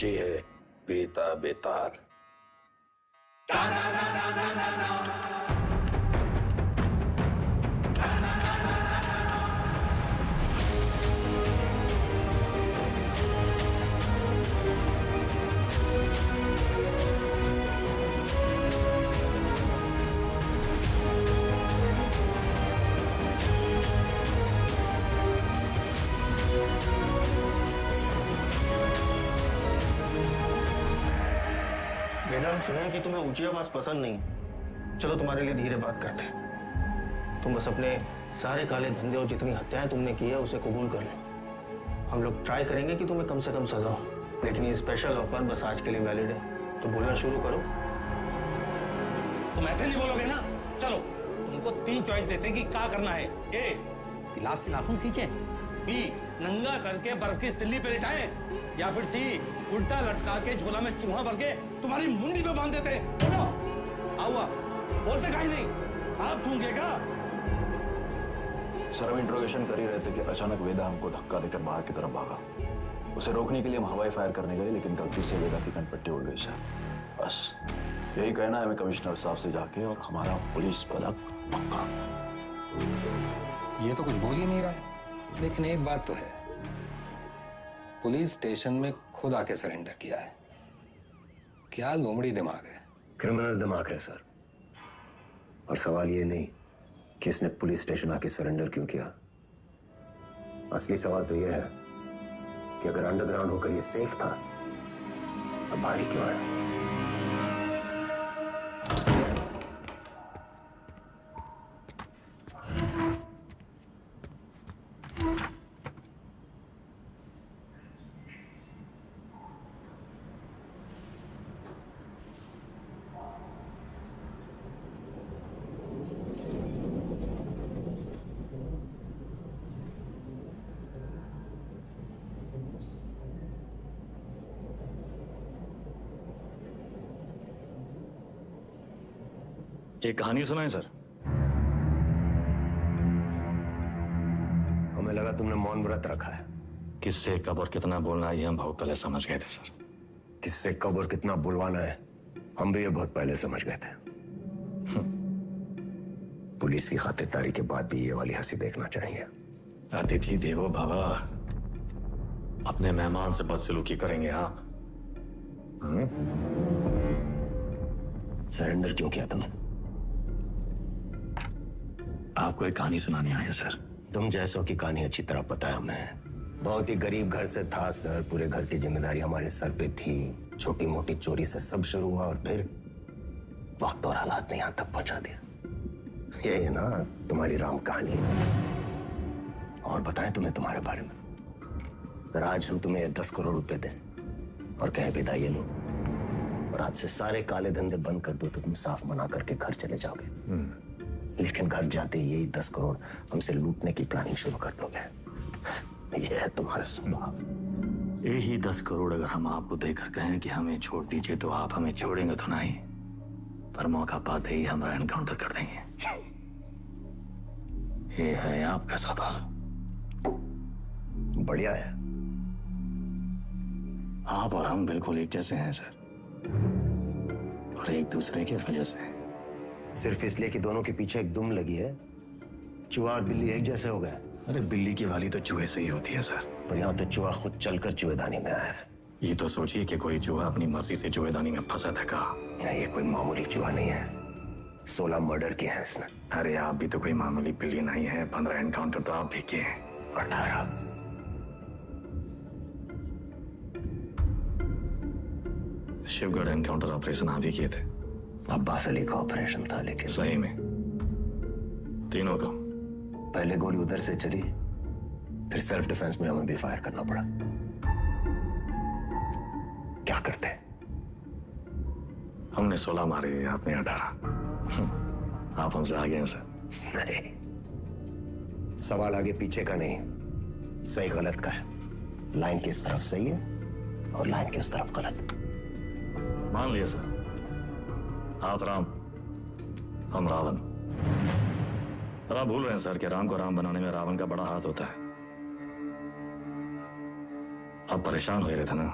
बच्ची है बेता बेतार। मैडम सुना है कि तुम्हें ऊंची आवाज पसंद नहीं। चलो तुम्हारे लिए धीरे बात करते हैं। तुम बस अपने सारे काले धंधे और जितनी हत्याएं तुमने की है उसे कबूल कर लो। हम लोग ट्राई करेंगे कि तुम्हें कम से कम सजा हो, लेकिन ये स्पेशल ऑफर बस आज के लिए वैलिड है। तो बोलना शुरू करो। तुम ऐसे नहीं बोलोगे ना। चलो तुमको 3 चॉइस देते हैं कि क्या करना है। ए, गिलास से नाखून खींचे, बी, नंगा करके बर्फ की सिल्ली पे लिटाए, या फिर सी, उल्टा लटका के झोला में चूहा भर के तुम्हारी मुंडी पे बांध देते। बोलो आउआ, बोलते काहे नहीं, आप सूंघेगा। सर हम इंट्रोगेशन कर ही रहे थे कि अचानक वेदा हमको धक्का देकर बाहर की तरफ भागा। उसे रोकने के लिए हम हवाई फायर करने गए, लेकिन गलती से वेदा की कनपट्टी उड़ गई सर। बस यही कहना है हमें कमिश्नर साहब से जाके, और हमारा पुलिस पदक पक्का। ये तो कुछ बोल ही नहीं रहा है, लेकिन एक बात तो है, पुलिस स्टेशन में खुद आके सरेंडर किया है। क्या लोमड़ी दिमाग है। क्रिमिनल दिमाग है सर। और सवाल ये नहीं कि इसने पुलिस स्टेशन आके सरेंडर क्यों किया। असली सवाल तो यह है कि अगर अंडरग्राउंड होकर ये सेफ था, अब बाहर ही क्यों आया। एक कहानी सुनाए सर। हमें लगा तुमने मौन व्रत रखा है। किससे कब और कितना बोलना है ये हम बहुत पहले समझ गए थे सर। किससे कब और कितना बुलवाना है हम भी ये बहुत पहले समझ गए थे। पुलिस की खातिरदारी के बाद भी ये वाली हंसी देखना चाहिए। अतिथि देवो भव, अपने मेहमान से बदसलूकी करेंगे आप। सरेंडर क्यों किया तुमने? आपको एक कहानी सुनानी आया सर। तुम जैसों की कहानी अच्छी तरह पता है हमें। बहुत ही गरीब घर से था सर। पूरे घर की जिम्मेदारी हमारे सर पे थी। छोटी मोटी चोरी से सब शुरू हुआ और फिर वक्त और हालात ने यहां तक पहुंचा दिया। ये है ना तुम्हारी राम कहानी। और बताएं तुम्हें तुम्हारे बारे में। अगर आज हम तुम्हें 10 करोड़ रुपए दें और कहें विदा ये लो, और आज से सारे काले धंधे बंद कर दो, तो तुम साफ मना करके घर चले जाओगे। लेकिन घर जाते ही यही 10 करोड़ हमसे लूटने की प्लानिंग शुरू कर दोगे। यह है तुम्हारा स्वभाव। यही 10 करोड़ अगर हम आपको देकर कहें कि हमें छोड़ दीजिए, तो आप हमें छोड़ेंगे तो नहीं, पर मौका पाते ही हमारा एनकाउंटर कर देंगे। ये है आपका स्वभाव। बढ़िया है। आप और हम बिल्कुल एक जैसे हैं सर, और एक दूसरे की वजह से। सिर्फ इसलिए कि दोनों के पीछे एक दुम लगी है, चूहा और बिल्ली एक जैसे हो गए। अरे बिल्ली की वाली तो चूहे से ही होती है सर। पर यहाँ तो चूहा खुद चलकर चूहेदानी में आया है। ये तो सोचिए कि कोई चूहा अपनी मर्जी से चूहेदानी में फंसा था का। ये कोई मामूली चूहा नहीं है। 16 मर्डर किए हैं इसने। अरे आप भी तो कोई मामूली बिल्ली नहीं है। 15 एनकाउंटर तो आप भी किए हैं। 18। शिवगढ़ एनकाउंटर ऑपरेशन आप ही किए थे। अब्बास अली का ऑपरेशन था, लेकिन सही में तीनों का। पहले गोली उधर से चली, फिर सेल्फ डिफेंस में हमें भी फायर करना पड़ा। क्या करते? हमने 16 मारे, आपने 18। आप हमसे आगे हैं सर। नहीं, सवाल आगे पीछे का नहीं, सही गलत का है। लाइन किस तरफ सही है और लाइन किस तरफ गलत। मान लिया सर, आप राम, हम रावण। पर आप भूल रहे हैं सर कि राम को राम बनाने में रावण का बड़ा हाथ होता है। आप परेशान हो रहे थे ना,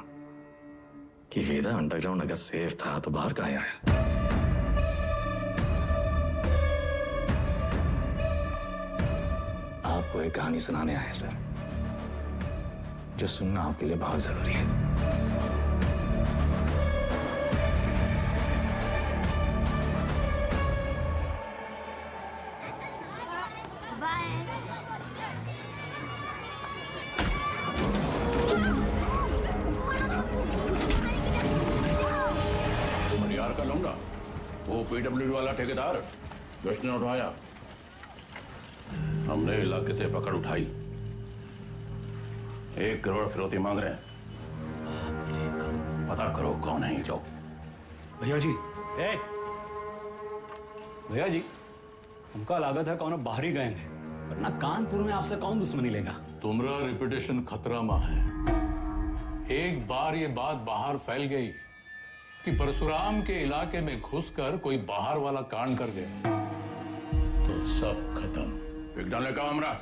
कि वेदा अंडरग्राउंड अगर सेफ था तो बाहर कहाँ आया? आपको एक कहानी सुनाने आए हैं सर, जो सुनना आपके लिए बहुत जरूरी है। यार का लौंडा, वो पीडब्ल्यूडी वाला ठेकेदार जिसने उठाया, हमने इलाके से पकड़ उठाई। 1 करोड़ फिरौती मांग रहे हैं। पता करो कौन है ये लोग। भैया जी, भैया जी, हमका लागत है कौन बाहरी गए हैं, वरना कानपुर में आपसे कौन दुश्मनी लेगा। तुम्हारा रेपुटेशन खतरा में है। एक बार ये बात बाहर फैल गई कि परशुराम के इलाके में घुसकर कोई बाहर वाला कांड कर गया तो सब खत्म। एक डाले का हमरा।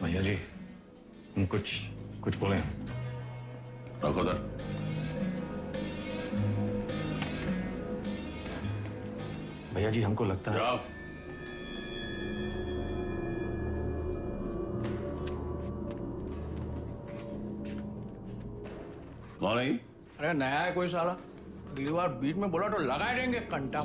भैया जी, हम कुछ बोले हैं। रखो दर। भैया जी, हमको लगता है जाओ। कौन है? अरे नया है कोई साला, अगली बार बीच में बोला तो लगा देंगे कंटा।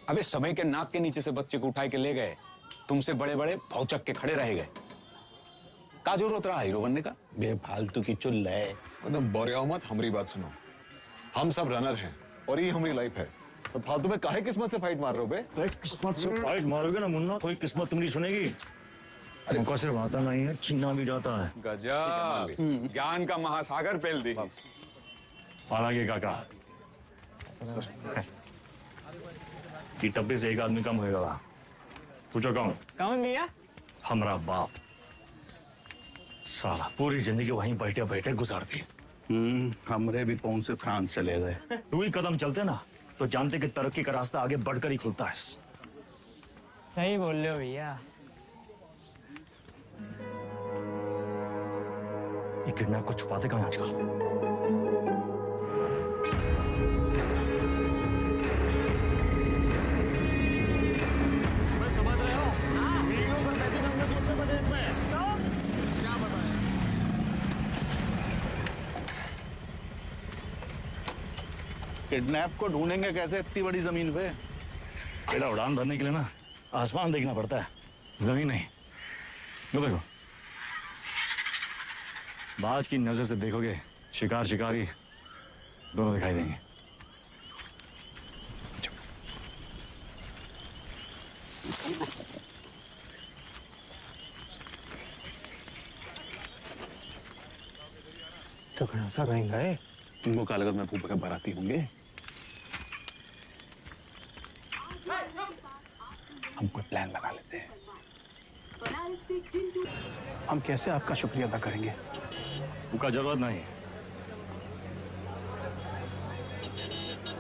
अबे समय के नाक के नीचे से बच्चे को उठाए के ले गए, तुमसे बड़े बड़े भौचक के खड़े रह गए। का जरूरत रहा हीरो बनने का? बेफालतू की चुल है। एकदम बोरिया मत, हमारी बात सुनो। हम सब रनर हैं और ये हमारी लाइफ है, तो फालतू में काहे किस्मत से फाइट मार रहे हो बे? किस्मत से फाइट मारोगे ना मुन्ना, कोई किस्मत तुम्हारी सुनेगी। हमको सिर्फ आता नहीं है, छीना भी जाता है। गजब, ज्ञान का महासागर पेल दी। हालांकि काका कि टप्पे से एक आदमी कम होगा। पूछो कौन? कौन भैया? हमारा बाप। साला पूरी जिंदगी वहीं बैठे बैठे गुजार दी। हमरे भी कौन से फ्रांस चले गए। 2 ही कदम चलते ना तो जानते कि तरक्की का रास्ता आगे बढ़कर ही खुलता है। सही बोल रहे हो भैया। ये किडनैप को छुपाते कहाँ आजकल? समझ रहे हो? वीडियो पर बैठे हम लोग उत्तर प्रदेश में। क्या बताएं? किडनैप को ढूंढेंगे कैसे इतनी बड़ी जमीन पे? बेटा, उड़ान भरने के लिए ना आसमान देखना पड़ता है, जमीन नहीं। लो देखो, बाज की नजर से देखोगे शिकार शिकारी दोनों दिखाई देंगे। तो सा कहीं गए? तुमको क्या लगत में फूफा के बाराती होंगे? हम कोई प्लान लगा लेते हैं। हम कैसे आपका शुक्रिया अदा करेंगे? उनका जरूरत नहीं।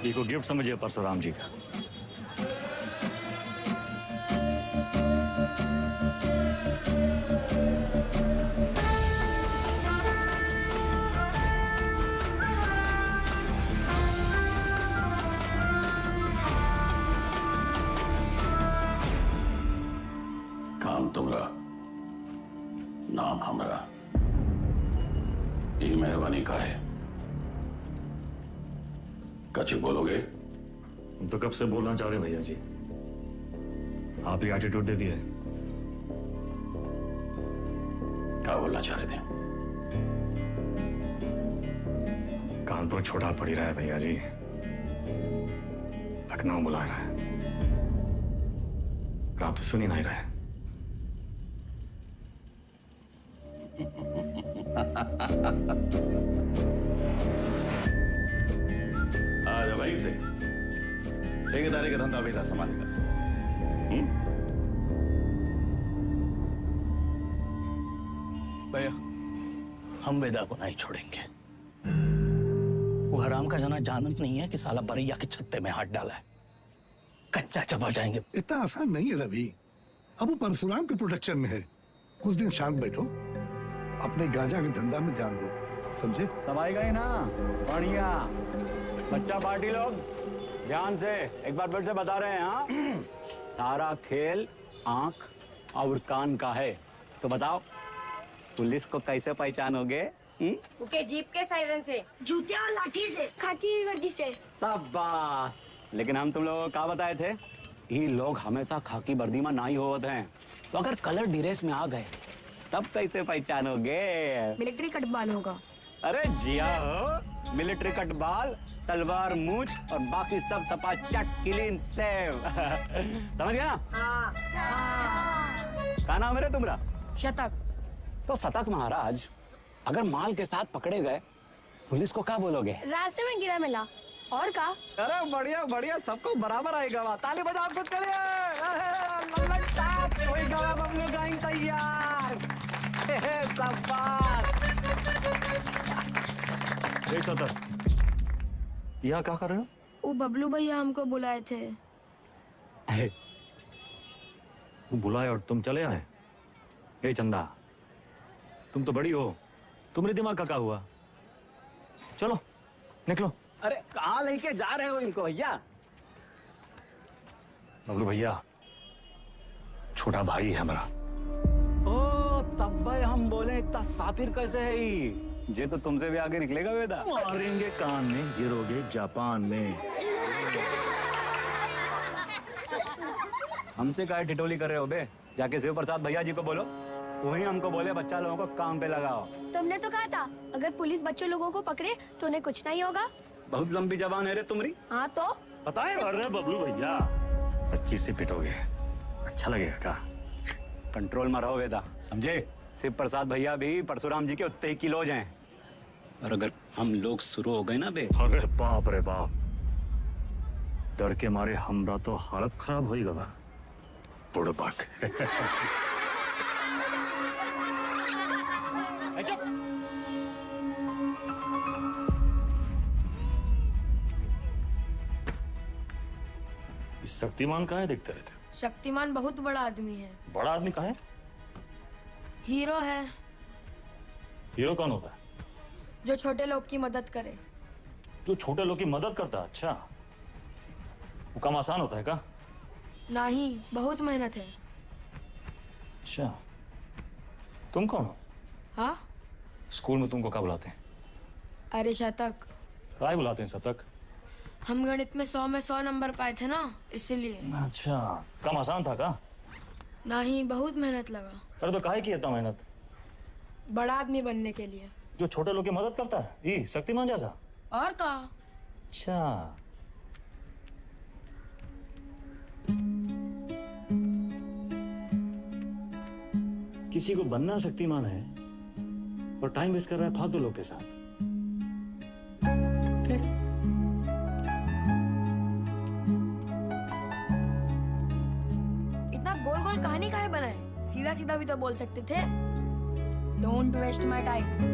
ये को गिफ्ट समझिए परशुराम जी का। काम तुम्हारा, नाम हमारा। ये मेहरबानी का है। कच्ची बोलोगे? हम तो कब से बोलना चाह रहे भैया जी, आप ही एटीट्यूड दे दिए। क्या बोलना चाह रहे थे? कानपुर छोड़ा पड़ ही रहा है भैया जी, लखनऊ बुला रहा है, पर आप तो सुन ही नहीं रहे। आज भाई से ठेकेदारी का धंधा बेटा संभाल कर। भैया, हम वेदा को नहीं छोड़ेंगे। वो हराम का जाना जानत नहीं है कि साला बरैया के छत्ते में हाथ डाला है। कच्चा चबा जाएंगे। इतना आसान नहीं है रवि। अब वो परशुराम के प्रोटेक्शन में है। कुछ दिन शांत बैठो, अपने गांजा के धंधा में ध्यान दो, समझे? समाई गई ना? बढ़िया। बच्चा पार्टी लोग ध्यान से एक बार फिर से बता रहे हैं, हाँ? सारा खेल आंख और कान का है। तो बताओ पुलिस को कैसे पहचानोगे? ओके, जीप के सायरन से, जूते और लाठी से, खाकी की वर्दी से। शाबाश। लेकिन हम तुम लोगों को क्या बताए थे? ये लोग हमेशा खाकी वर्दी में ना ही होते हैं, तो अगर कलर ड्रेस में आ गए तब कैसे पहचानोगे? मिलिट्री कटबाल होगा। अरे जिया हो, मिलिट्री कटबाल, तलवार मूंछ और बाकी सब सपा चट क्लीन सेव। समझ गया? हाँ। क्या नाम है रे तुम्हारा? शतक। तो शतक महाराज, अगर माल के साथ पकड़े गए पुलिस को क्या बोलोगे? रास्ते में गिरा मिला। और का? अरे बढ़िया बढ़िया, सबको बराबर आएगा। ताली बजाओ खुद के लिए। बबलू गाइंग तैयार। यहाँ क्या कर रहे हो? वो बबलू भैया हमको बुलाए थे। बुलाए और तुम चले आए? ए चंदा, तुम तो बड़ी हो, तुम्हारे दिमाग का क्या हुआ? चलो निकलो। अरे कहाँ लेके जा रहे हो इनको भैया? बबलू भैया छोटा भाई है हमारा। ओ तब भाई हम बोले इतना सातिर कैसे है ये तो तुमसे भी आगे निकलेगा वेदा। मारेंगे कान में, गिरोगे जापान में। हमसे काय टिटोली कर रहे हो बे? जाके शिव प्रसाद भैया जी को बोलो, वही हमको बोले बच्चा लोगों को काम पे लगाओ। तुमने तो कहा था अगर पुलिस बच्चे लोगों को पकड़े तो उन्हें कुछ नहीं होगा। बहुत लंबी जबान है रे तुम्हारी। हाँ तो पता है? अरे बबलू भैया 25 से पिटोगे, अच्छा लगेगा क्या? कंट्रोल में रहो वेदा, समझे? शिव प्रसाद भैया भी परशुराम जी के उतने ही किलोज हैं, और अगर हम लोग शुरू हो गए ना बे। अरे बाप रे बाप, डर के मारे हमरा तो हालत खराब हो गया। बुड़बक। शक्तिमान कहाँ है? दिखते रहते। शक्तिमान बहुत बड़ा आदमी है। बड़ा आदमी कहाँ है? हीरो है। हीरो कौन होता है? जो छोटे लोग की मदद करे। जो छोटे लोग की मदद करता है? अच्छा, वो काम आसान होता है क्या? नहीं, बहुत मेहनत है। अच्छा, तुम कौन हो? हाँ? स्कूल में तुमको क्या बुलाते हैं? अरे शतक। क्या बुलाते हैं शतक? हम गणित में 100 में 100 नंबर पाए थे ना, इसीलिए। अच्छा, काम आसान था क्या? नहीं, बहुत मेहनत लगा। अरे तो काहे की इतना मेहनत? बड़ा आदमी बनने के लिए। जो छोटे लोग की मदद करता है, ये शक्तिमान जैसा? और का? अच्छा, किसी को बनना शक्तिमान है और टाइम वेस्ट कर रहा है फालतू लोग के साथ। ठीक। इतना गोल गोल कहानी काहे बनाए? सीधा सीधा भी तो बोल सकते थे। Don't waste my time.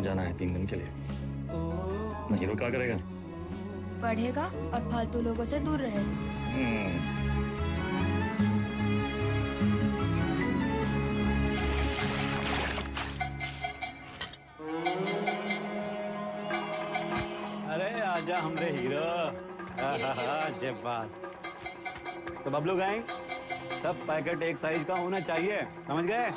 जाना है 3 दिन के लिए। हीरो क्या करेगा? पढ़ेगा और फालतू लोगों से दूर रहेगा। अरे आजा हमरे हीरो। जय बात। तो बबलू गैंग, सब पैकेट एक साइज का होना चाहिए, समझ गए?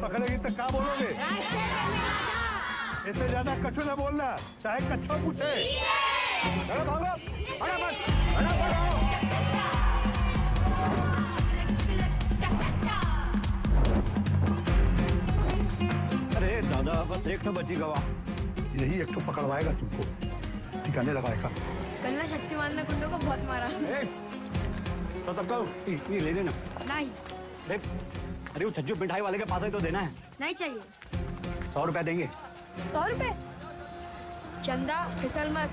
पकड़ेगी तो क्या बोलोगे? इससे ज्यादा कछु ना बोलना, चाहे कच्छो पूछे। अरे दादा, बस एक तो बची गवा। यही एक तो पकड़वाएगा तुमको। ठिकाने लगाएगा। कल ना शक्तिमान ने गुंडों को बहुत मारा। तो तब कहो ये ले लेना। नहीं। देख, अरे वो छज्जू मिठाई वाले के पास ही तो देना है। नहीं चाहिए। 100 रुपए देंगे। 100 रुपए? चंदा फिसल मत।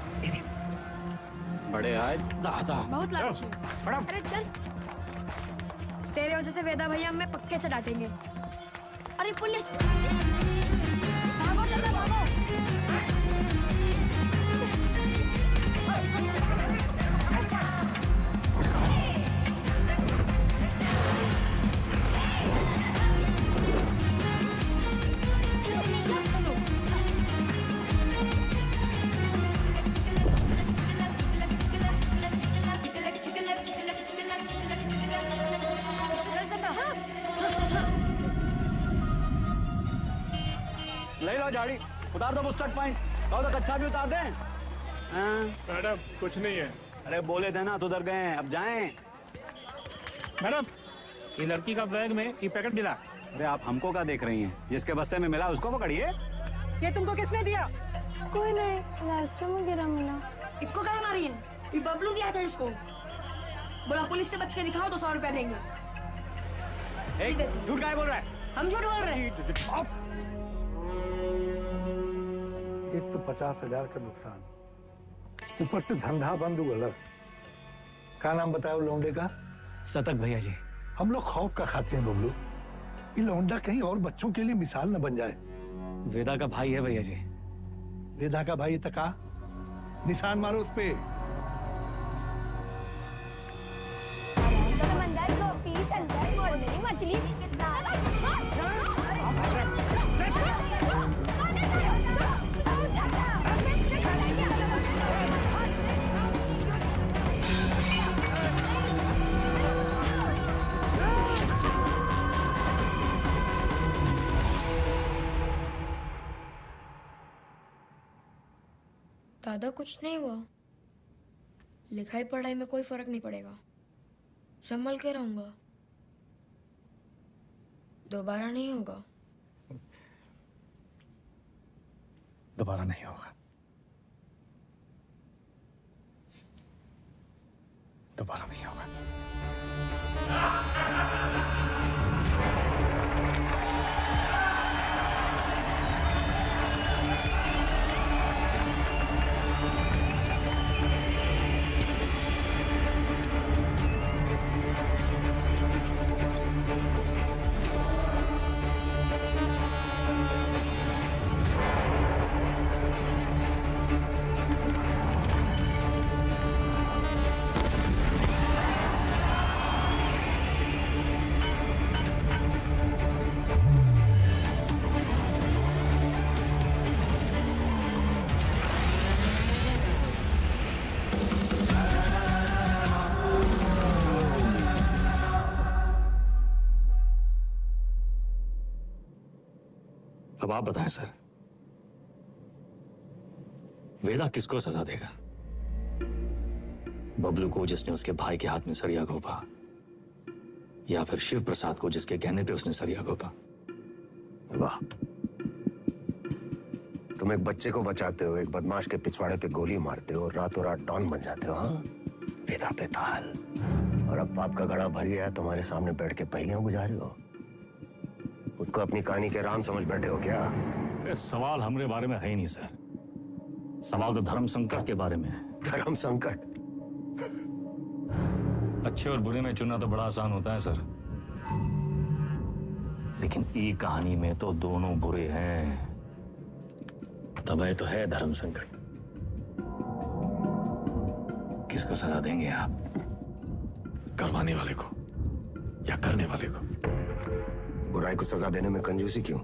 बड़े आज दादा। बहुत लालची है। अरे चल। तेरे वजह से वेदा भैया हमें पक्के से डांटेंगे। अरे पुलिस! भागो चंदा भागो। ले लो झाड़ी, उतार दो बुस्टर्ड पॉइंट। कहो तो कच्चा भी उतार दें। मैडम कुछ नहीं है। अरे बोले थे ना, तो उधर गए, अब जाएं। मैडम ये लड़की का बैग में ये पैकेट मिला। अरे आप हमको क्या देख रही हैं? जिसके बस्ते में मिला उसको पकड़िए। ये तुमको किसने दिया? कोई नहीं, रास्ते में गिरा मिला। इसको क्या मारी है? ये बबलू दिया था इसको। बोला पुलिस से बच के दिखाओ तो 100 रुपया देंगे। झूठ काहे बोल रहा है? हम झूठ बोल रहे हैं। एक तो 50,000 का नुकसान, ऊपर से धंधा बंद हुआ अलग। क्या नाम बताया लौंडे का? सतक भैया जी। हम लोग खौफ का खाते हैं बबलू, ये लौंडा कहीं और बच्चों के लिए मिसाल न बन जाए। वेदा का भाई है भैया जी। वेदा का भाई तका निशान मारो उस पे। मछली दादा कुछ नहीं हुआ। लिखाई पढ़ाई में कोई फर्क नहीं पड़ेगा। संभल के रहूंगा। दोबारा नहीं होगा। दोबारा नहीं होगा। दोबारा नहीं होगा। अब आप बताएं सर, वेदा किसको सजा देगा? बबलू को जिसने उसके भाई के हाथ में सरिया घोंपा, या फिर शिव प्रसाद को जिसके कहने पे उसने सरिया घोंपा? वाह, तुम एक बच्चे को बचाते हो, एक बदमाश के पिछवाड़े पे गोली मारते हो, रातों रात डॉन बन जाते हो। हाँ, वेदा पे ताल। और अब पाप का घड़ा भर गया है, तुम्हारे सामने बैठ के पहेलियां बुझा रहे हो। खुद को अपनी कहानी के राम समझ बैठे हो क्या? सवाल हमारे बारे में है ही नहीं सर। सवाल तो धर्म संकट के बारे में है। धर्म संकट? अच्छे और बुरे में चुनना तो बड़ा आसान होता है सर, लेकिन ई कहानी में तो दोनों बुरे हैं। तब तो है धर्म संकट। किसको सजा देंगे आप? करवाने वाले को या करने वाले को? बुराई को सजा देने में कंजूसी क्यों?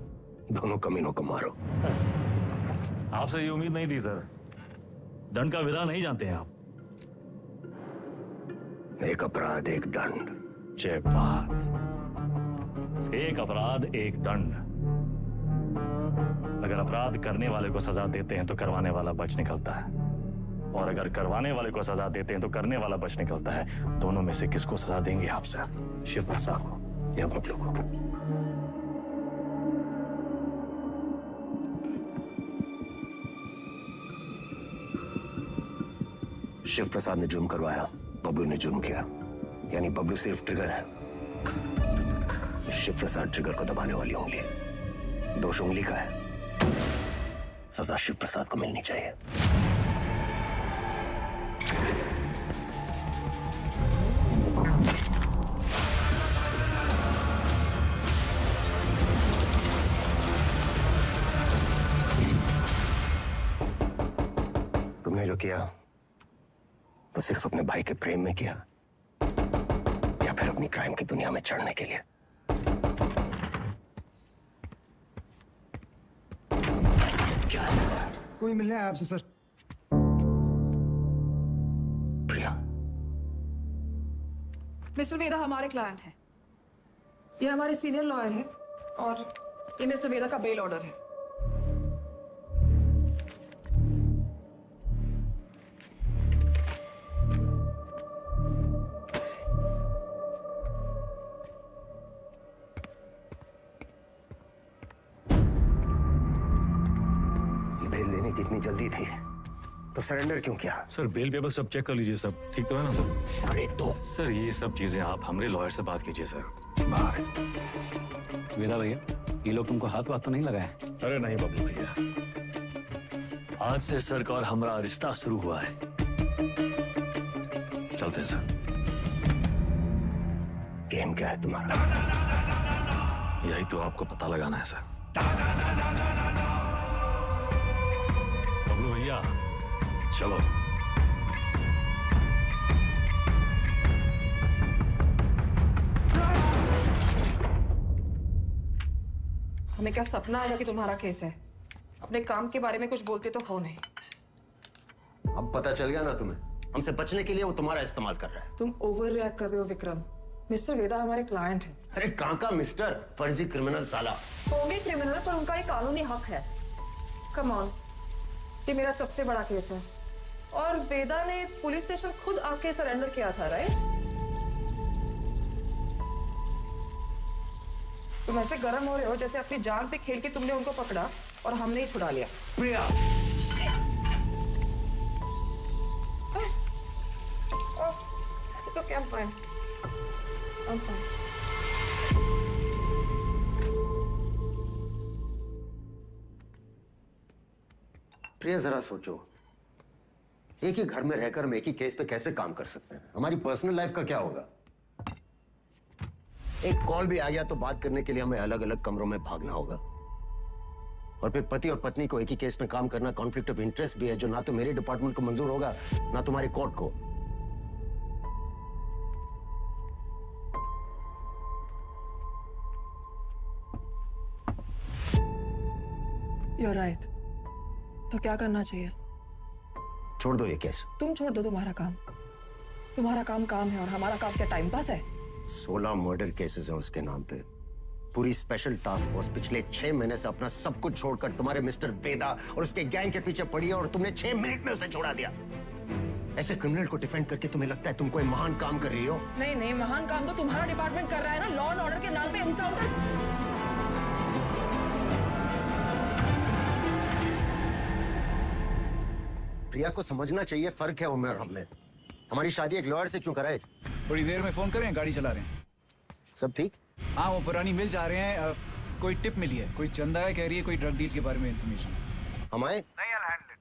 दोनों कमीनों को मारो। आपसे ये उम्मीद नहीं थी सर। दंड का विधान नहीं जानते हैं आप। एक अपराध एक दंड। जय बात। एक अपराध एक दंड। अगर अपराध करने वाले को सजा देते हैं तो करवाने वाला बच निकलता है, और अगर करवाने वाले को सजा देते हैं तो करने वाला बच निकलता है। दोनों में से किसको सजा देंगे आप सर? शिव प्रसाद को या बबलू को? शिव प्रसाद ने जुर्म करवाया, बबलू ने जुर्म किया, यानी बबलू सिर्फ ट्रिगर है, शिव प्रसाद ट्रिगर को दबाने वाली उंगली है। दोष उंगली का है, सजा शिव प्रसाद को मिलनी चाहिए। तुमने जो किया वो सिर्फ अपने भाई के प्रेम में किया या फिर अपनी क्राइम की दुनिया में चढ़ने के लिए? कोई मिलने आया आपसे सर। प्रिया, मिस्टर वेदा हमारे क्लाइंट हैं। ये हमारे सीनियर लॉयर हैं और ये मिस्टर वेदा का बेल ऑर्डर है। बेल लेने की इतनी जल्दी थी तो सरेंडर क्यों किया? सर बेल पेपर सब चेक कर लीजिए, सब ठीक तो है ना सर? सारे तो सर ये सब चीजें आप हमारे लॉयर से बात कीजिए सर। बाहर है। वेदा भैया, ये लोग तुमको हाथ वाथ तो नहीं लगाए? अरे नहीं बबलू भैया, आज से सर का और हमारा रिश्ता शुरू हुआ है। चलते हैं सर। गेम क्या है तुम्हारा? यही तो आपको पता लगाना है सर। बबलू भैया चलो। हमें क्या सपना आया कि तुम्हारा केस है? अपने काम के बारे में कुछ बोलते तो हो नहीं। अब पता चल गया ना तुम्हें, हमसे बचने के लिए वो तुम्हारा इस्तेमाल कर रहा है। तुम ओवर रिएक्ट कर रहे हो विक्रम। मिस्टर वेदा हमारे क्लाइंट हैं। अरे कहां का मिस्टर, फर्जी क्रिमिनल साला। होंगे क्रिमिनल पर उनका एक कानूनी हक है। कम ऑन, ये मेरा सबसे बड़ा केस है और वेदा ने पुलिस स्टेशन खुद आके सरेंडर किया था, राइट? तुम ऐसे गर्म हो रहे हो जैसे अपनी जान पे खेल के तुमने उनको पकड़ा और हमने ही छुड़ा लिया। प्रिया, It's okay, I'm fine. I'm fine. प्रिया जरा सोचो, एक ही घर में रहकर हम एक ही केस पे कैसे काम कर सकते हैं? हमारी पर्सनल लाइफ का क्या होगा? एक कॉल भी आ गया तो बात करने के लिए हमें अलग अलग कमरों में भागना होगा। और फिर पति और पत्नी को एक ही केस में काम करना कॉन्फ्लिक्ट ऑफ इंटरेस्ट भी है, जो ना तो मेरे डिपार्टमेंट को मंजूर होगा ना तुम्हारी कोर्ट को। You're right. तो क्या करना चाहिए? छोड़ दो ये केस। तुम छोड़ दो तुम्हारा काम। तुम्हारा काम काम है और हमारा काम क्या टाइम पास है? 16 मर्डर केसेस हैं उसके नाम पे। पूरी स्पेशल टास्क फोर्स पिछले 6 महीने से अपना सब कुछ छोड़कर तुम्हारे मिस्टर वेदा और उसके गैंग के पीछे पड़ी है और तुमने 6 मिनट में उसे छोड़ा दिया। ऐसे क्रिमिनल को डिफेंड करके तुम्हें लगता है तुम कोई महान काम कर रही हो? नहीं नहीं, महान काम तो तुम्हारा डिपार्टमेंट कर रहा है ना, लॉ एंड ऑर्डर के नाम पे एनकाउंटर। प्रिया को समझना चाहिए, फर्क है उम्र और हम में। हमारी शादी एक लॉयर से क्यों कराए? थोड़ी देर में फोन करें, गाड़ी चला रहे हैं। सब ठीक? हाँ, वो पुरानी मिल जा रहे हैं। कोई टिप मिली है, कोई चंदा है कह रही है, कोई ड्रग डील के बारे में इंफॉर्मेशन। हम आए? नहीं, I'll handle it.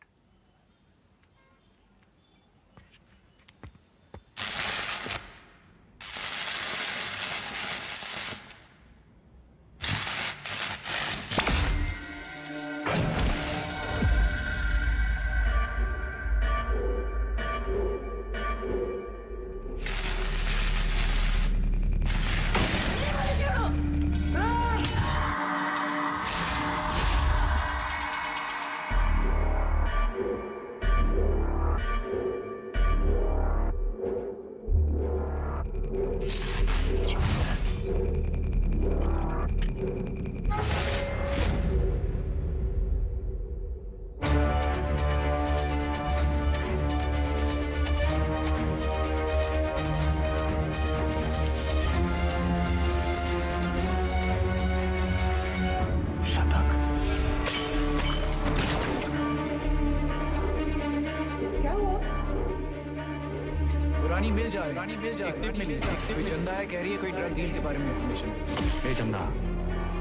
जा रही है। एक टिप मिली है। कोई चंदा है, कह रही है कोई ड्रग डील के बारे में इंफॉर्मेशन है। ए चंदा,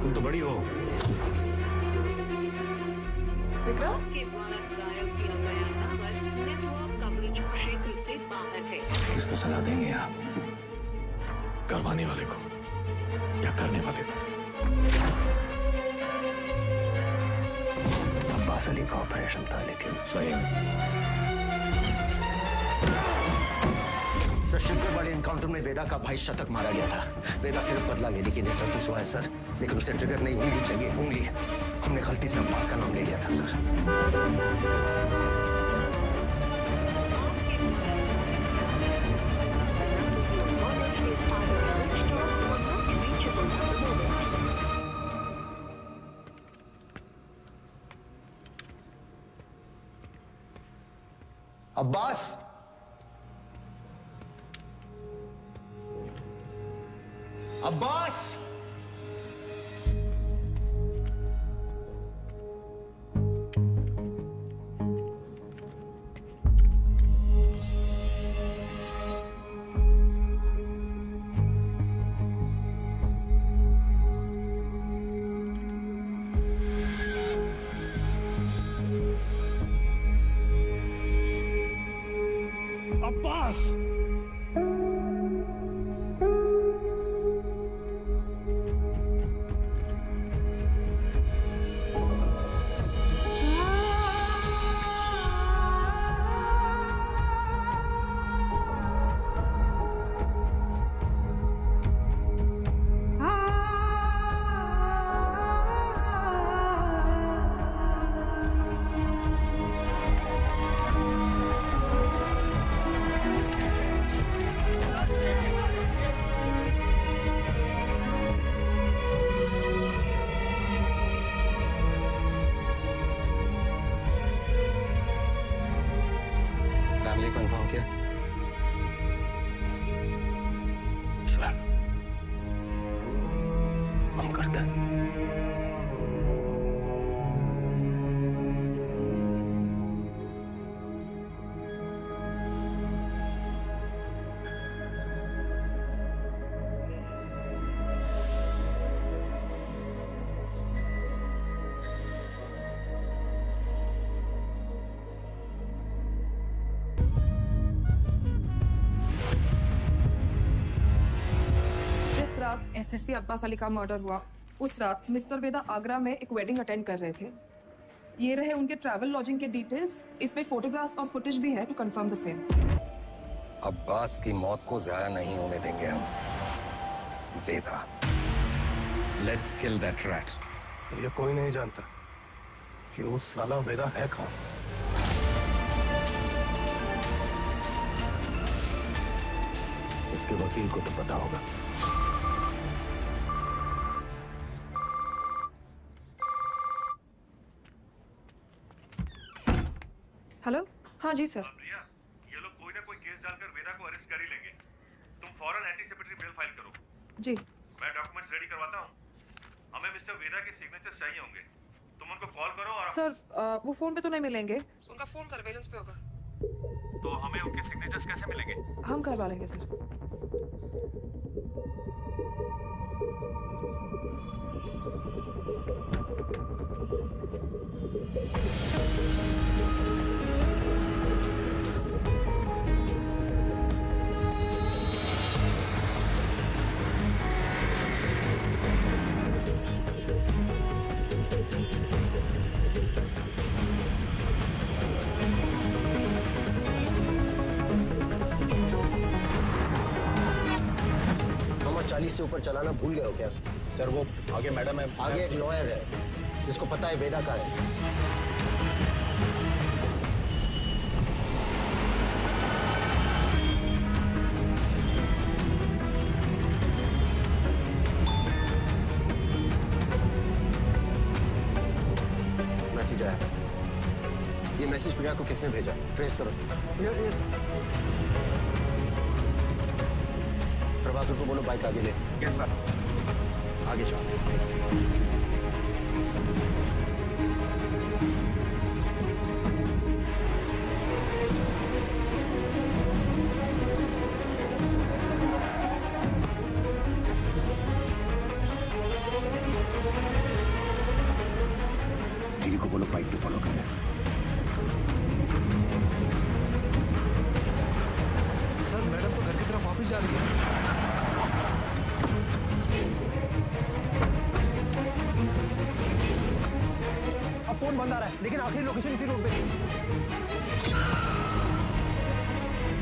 तुम तो बड़ी हो। विक्रम? किसको सलाह देंगे आप? करवाने वाले को या करने वाले को? अब्बास अली का ऑपरेशन था, लेकिन सही सर, शिवगढ़ वाले एनकाउंटर में वेदा का भाई शतक मारा गया था। वेदा सिर्फ बदला लेने की निस्सरती हुआ है सर, लेकिन उसे ट्रिगर नहीं, उंगली चाहिए, उंगली। हमने गलती से अब्बास का नाम ले लिया था सर। अब्बास, अब्बास, अब्बास, फैमिली को इन्फॉर्म किया? सर, हम करते हैं। एसएसपी अब्बास अली का मर्डर हुआ, उस रात मिस्टर वेदा आगरा में एक वेडिंग अटेंड कर रहे थे। ये रहे उनके ट्रैवल लॉजिंग के डिटेल्स। इसमें फोटोग्राफ्स और फुटेज भी है to confirm the same. Abbas की मौत को जाया नहीं होने देंगे हम। Veda, let's kill that rat. ये कोई नहीं जानता कि उस साला वेदा है कौन। इसके वकील को तो पता होगा। हेलो, हाँ जी सर। ये लोग कोई ना कोई केस डालकर वेदा को अरेस्ट कर ही लेंगे। तुम फौरन एंटीसिपेटरी बेल फाइल करो। जी। मैं डॉक्यूमेंट्स रेडी करवाता हूँ। हमें मिस्टर वेदा के सिग्नेचर्स चाहिए होंगे। तुम उनको कॉल करो और सर वो फोन पे तो नहीं मिलेंगे, उनका फोन सर्वेलेंस पे होगा। तो हमें उनके सिग्नेचर्स कैसे मिलेंगे? हम करवा लेंगे सर। मामा 40 से ऊपर चलाना भूल गए हो क्या? सर वो आगे मैडम है। आगे एक लॉयर है जिसको पता है वेदा का है। मैसेज आया। ये मैसेज प्रिया को किसने भेजा? ट्रेस करो। प्रभाकर को बोलो बाइक आगे ले। Yes sir. आगे जाओ। बाइक को फॉलो करें। सर मैडम तो घर की तरफ वापस जा रही है। अब फोन बंद आ रहा है, लेकिन आखिरी लोकेशन इसी रोड पे थी।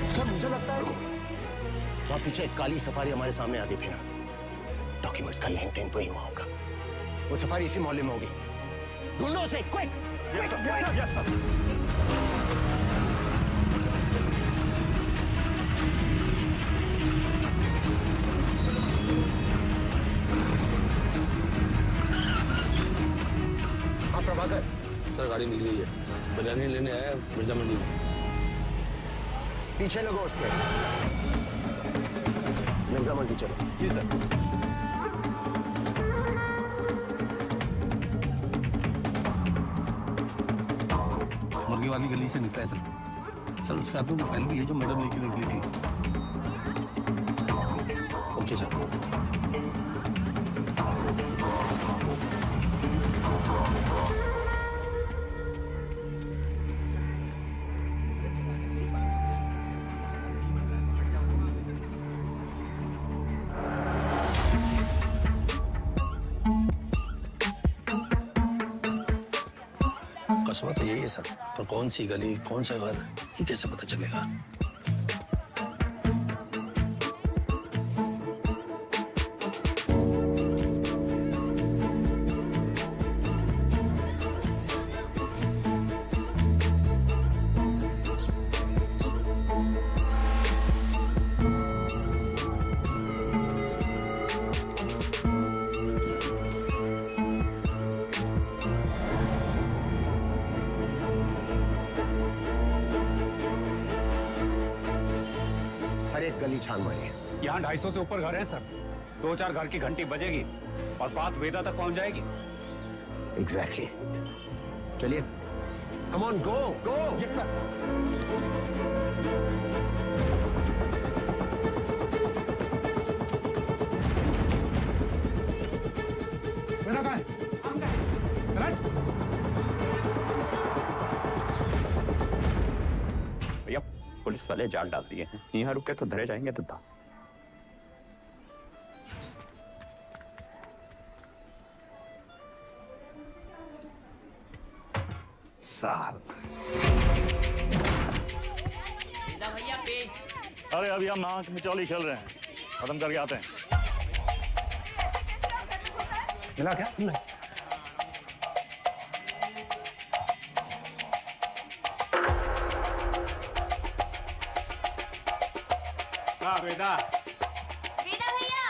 सर मुझे लगता है वहां पीछे एक काली सफारी हमारे सामने आती थी ना, डॉक्यूमेंट्स का लेन देन वही हुआ होगा। वो सफारी इसी मोहल्ले में होगी। ढूंढो उसे, क्विक! Yes sir. हाँ प्रभाकर, सर गाड़ी मिल गई है, बिरयानी लेने आया मिर्जा मंडी में। पीछे लगो उसके। मिर्जा मंडी चलो। जी सर। मुर्गी वाली गली से निकला है सर। सर उसके हाथ में फाइल भी है जो मैडम लेके निकली थी। Okay sir. कस्बा तो यही है सर, पर कौन सी गली कौन सा घर ये कैसे पता चलेगा? गली छान मारिए। यहाँ 250 से ऊपर घर है सर। 2-4 घर की घंटी बजेगी और बात वेदा तक पहुंच जाएगी। एग्जैक्टली। चलिए, come on, go go. Yes sir. Veda कहाँ है? भैया पुलिस वाले जाल डाल दिए हैं, यहाँ रुके तो धरे जाएंगे तो था। साहब भैया पेज। अरे अभी हम आंख में चौली खेल रहे हैं, खत्म करके आते हैं। मिला क्या? मिला। वेदा वेदा भैया।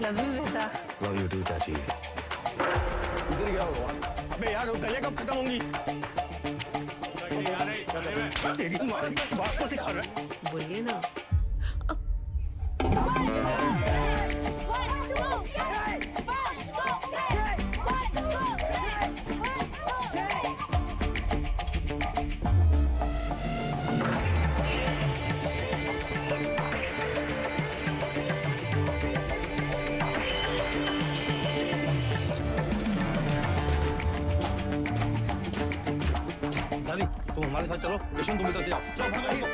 Love you Veda. Love you too चाची। इधर क्या हुआ? अबे यार वो कलियां कब खत्म होंगी? तेरी माँ बात को सिखा रहा है। बोलिए ना। तुम हमारे साथ चलो, यशवंत तुम इधर से जाओ। चलो भागो।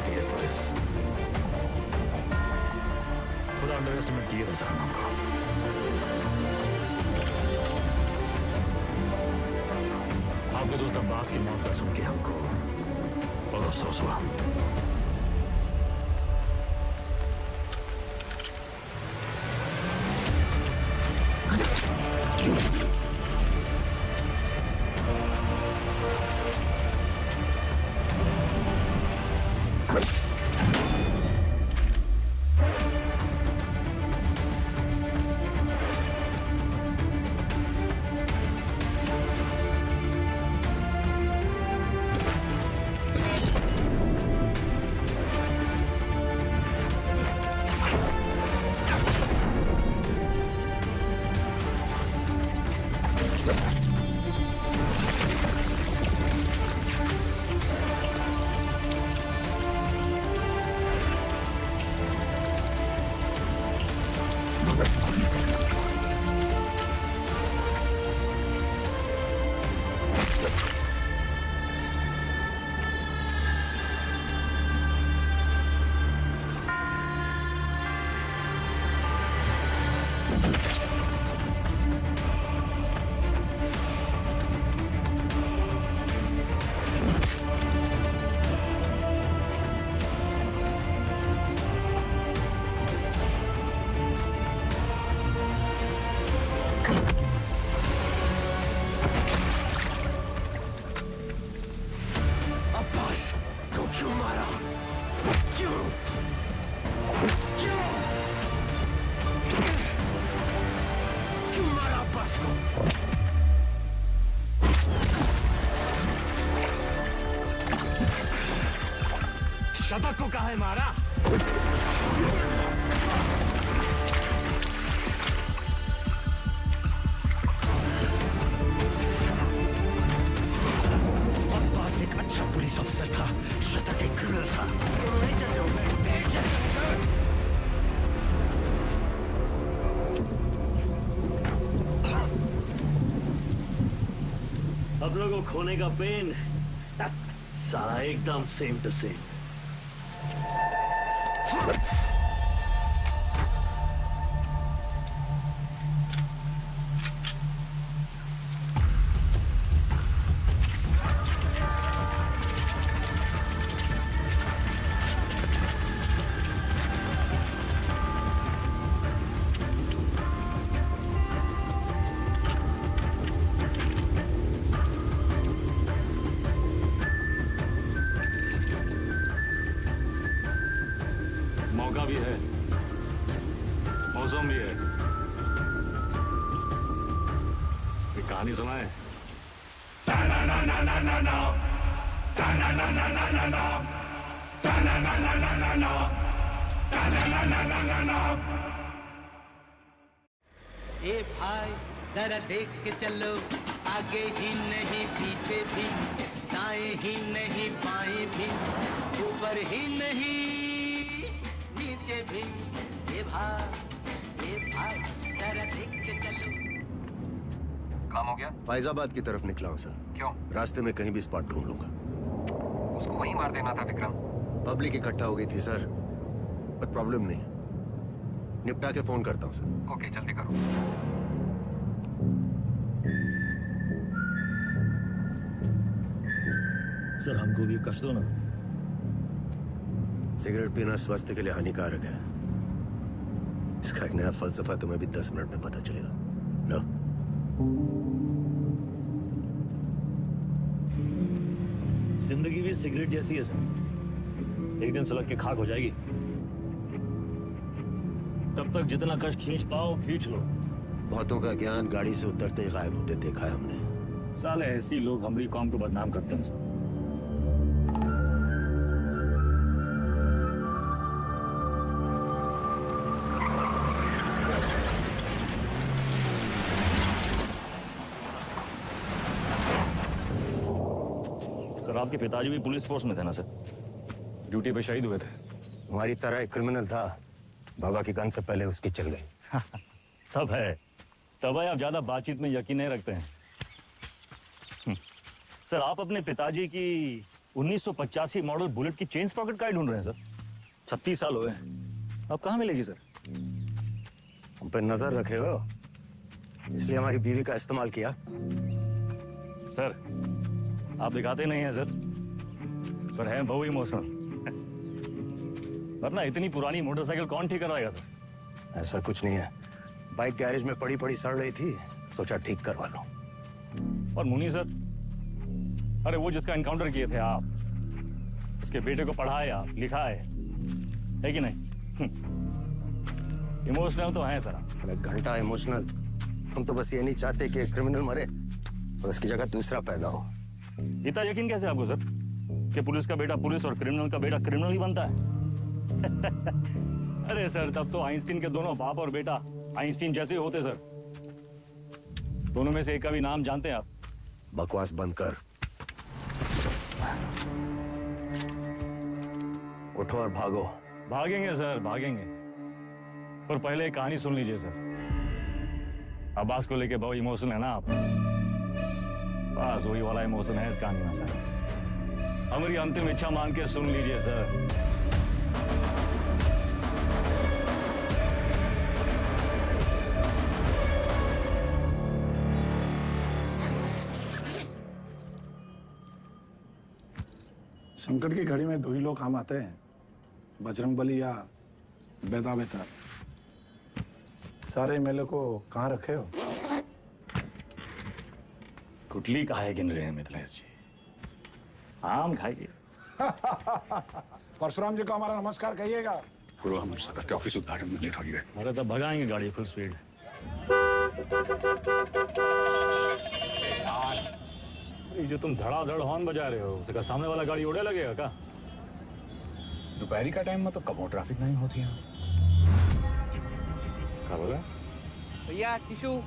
होती है पुलिस। थोड़ा अंडर एस्टिमेट किया था सर आपको। आपके दोस्त अब्बास की मौत का सुन के हमको बहुत अफसोस हुआ। शतक को काहे मारा? अब्बास एक अच्छा पुलिस ऑफिसर था, शतक एक क्रिमिनल था। जैसे अब लोगों को खोने का पेन सारा एकदम सेम टू सेम। मौका भी है, मौसम भी है। एक कहानी सुनाए। ए भाई जरा देख के चलो, आगे ही नहीं पीछे भी, दाएं ही नहीं बाएं भी, ऊपर ही नहीं नीचे भी। ए भाई जरा देख के चलो। काम हो गया? फैजाबाद की तरफ निकला हूँ सर। क्यों? रास्ते में कहीं भी स्पॉट ढूंढ लूंगा। उसको वहीं मार देना था विक्रम। पब्लिक इकट्ठा हो गई थी सर, पर प्रॉब्लम नहीं, निपटा के फोन करता हूँ सर। ओके, जल्दी करो। सर हमको भी कश दो ना। सिगरेट पीना स्वास्थ्य के लिए हानिकारक है। इसका एक नया फलसफा तुम्हें भी 10 मिनट में पता चलेगा। लो। जिंदगी भी सिगरेट जैसी है सर, एक दिन सुलग के खाक हो जाएगी। तब तक जितना कश खींच पाओ खींच लो। बहुतों का ज्ञान गाड़ी से उतरते ही गायब होते देखा है हमने। साले ऐसी लोग हमारी कौम को बदनाम करते हैं सर। सर आपके पिताजी भी पुलिस फोर्स में थे ना सर? ड्यूटी पे शहीद हुए थे। हमारी तरह एक क्रिमिनल था, बाबा की गन से पहले उसकी चल गई। तब है आप ज्यादा बातचीत में यकीन नहीं रखते हैं। सर आप अपने पिताजी की 1985 मॉडल बुलेट की चेन स्प्रॉकेट का ढूंढ रहे हैं सर। 36 साल हुए हैं, अब कहाँ मिलेगी सर? हम पे नजर रखे हो, इसलिए हमारी बीवी का इस्तेमाल किया। सर आप दिखाते नहीं हैं सर, पर है बहु इमोशनल। वरना इतनी पुरानी मोटरसाइकिल कौन ठीक करवाएगा सर? ऐसा कुछ नहीं है, बाइक गैरेज में पड़ी पड़ी सड़ रही थी, सोचा ठीक करवा लो। और मुनी सर, अरे वो जिसका एनकाउंटर किए थे आप, उसके बेटे को पढ़ाया लिखाया है कि नहीं? इमोशनल तो है सर। अरे घंटा इमोशनल, हम तो बस ये नहीं चाहते कि एक क्रिमिनल मरे और उसकी जगह दूसरा पैदा हो। इतना यकीन कैसे आपको सर कि पुलिस का बेटा पुलिस और क्रिमिनल का बेटा क्रिमिनल ही बनता है? अरे सर, तब तो आइंस्टीन के दोनों बाप और बेटा आइंस्टीन जैसे होते सर। दोनों में से एक का भी नाम जानते हैं आप? बकवास बंद कर, उठो और भागो। भागेंगे सर, भागेंगे, पर पहले एक कहानी सुन लीजिए सर। अब्बास को लेके बहुत इमोशनल है ना आप? बस वही वाला इमोशन है इस कहानी में सर। हमारी अंतिम इच्छा मान के सुन लीजिए सर। संकट की घड़ी में दो ही लोग काम आते हैं, बजरंग बली या बेदा बेतार। सारे मेले को कहाँ रखे हो? कुटली काहे गिन रहे हैं मिथिलेश जी? आम खाइए। परशुराम जी को हमारा नमस्कार कहिएगा। पूर्व हमारे सदर के ऑफिस उद्घाटन में लेट हो गए। अरे तब भगाएंगे गाड़ी फुल स्पीड। ये जो तुम धड़ाधड़ हॉर्न बजा रहे हो, उसका सामने वाला गाड़ी उड़े लगेगा क्या? दोपहरी का टाइम में तो कब ट्रैफिक नहीं होती है। क्या बोला भैया? टिशू।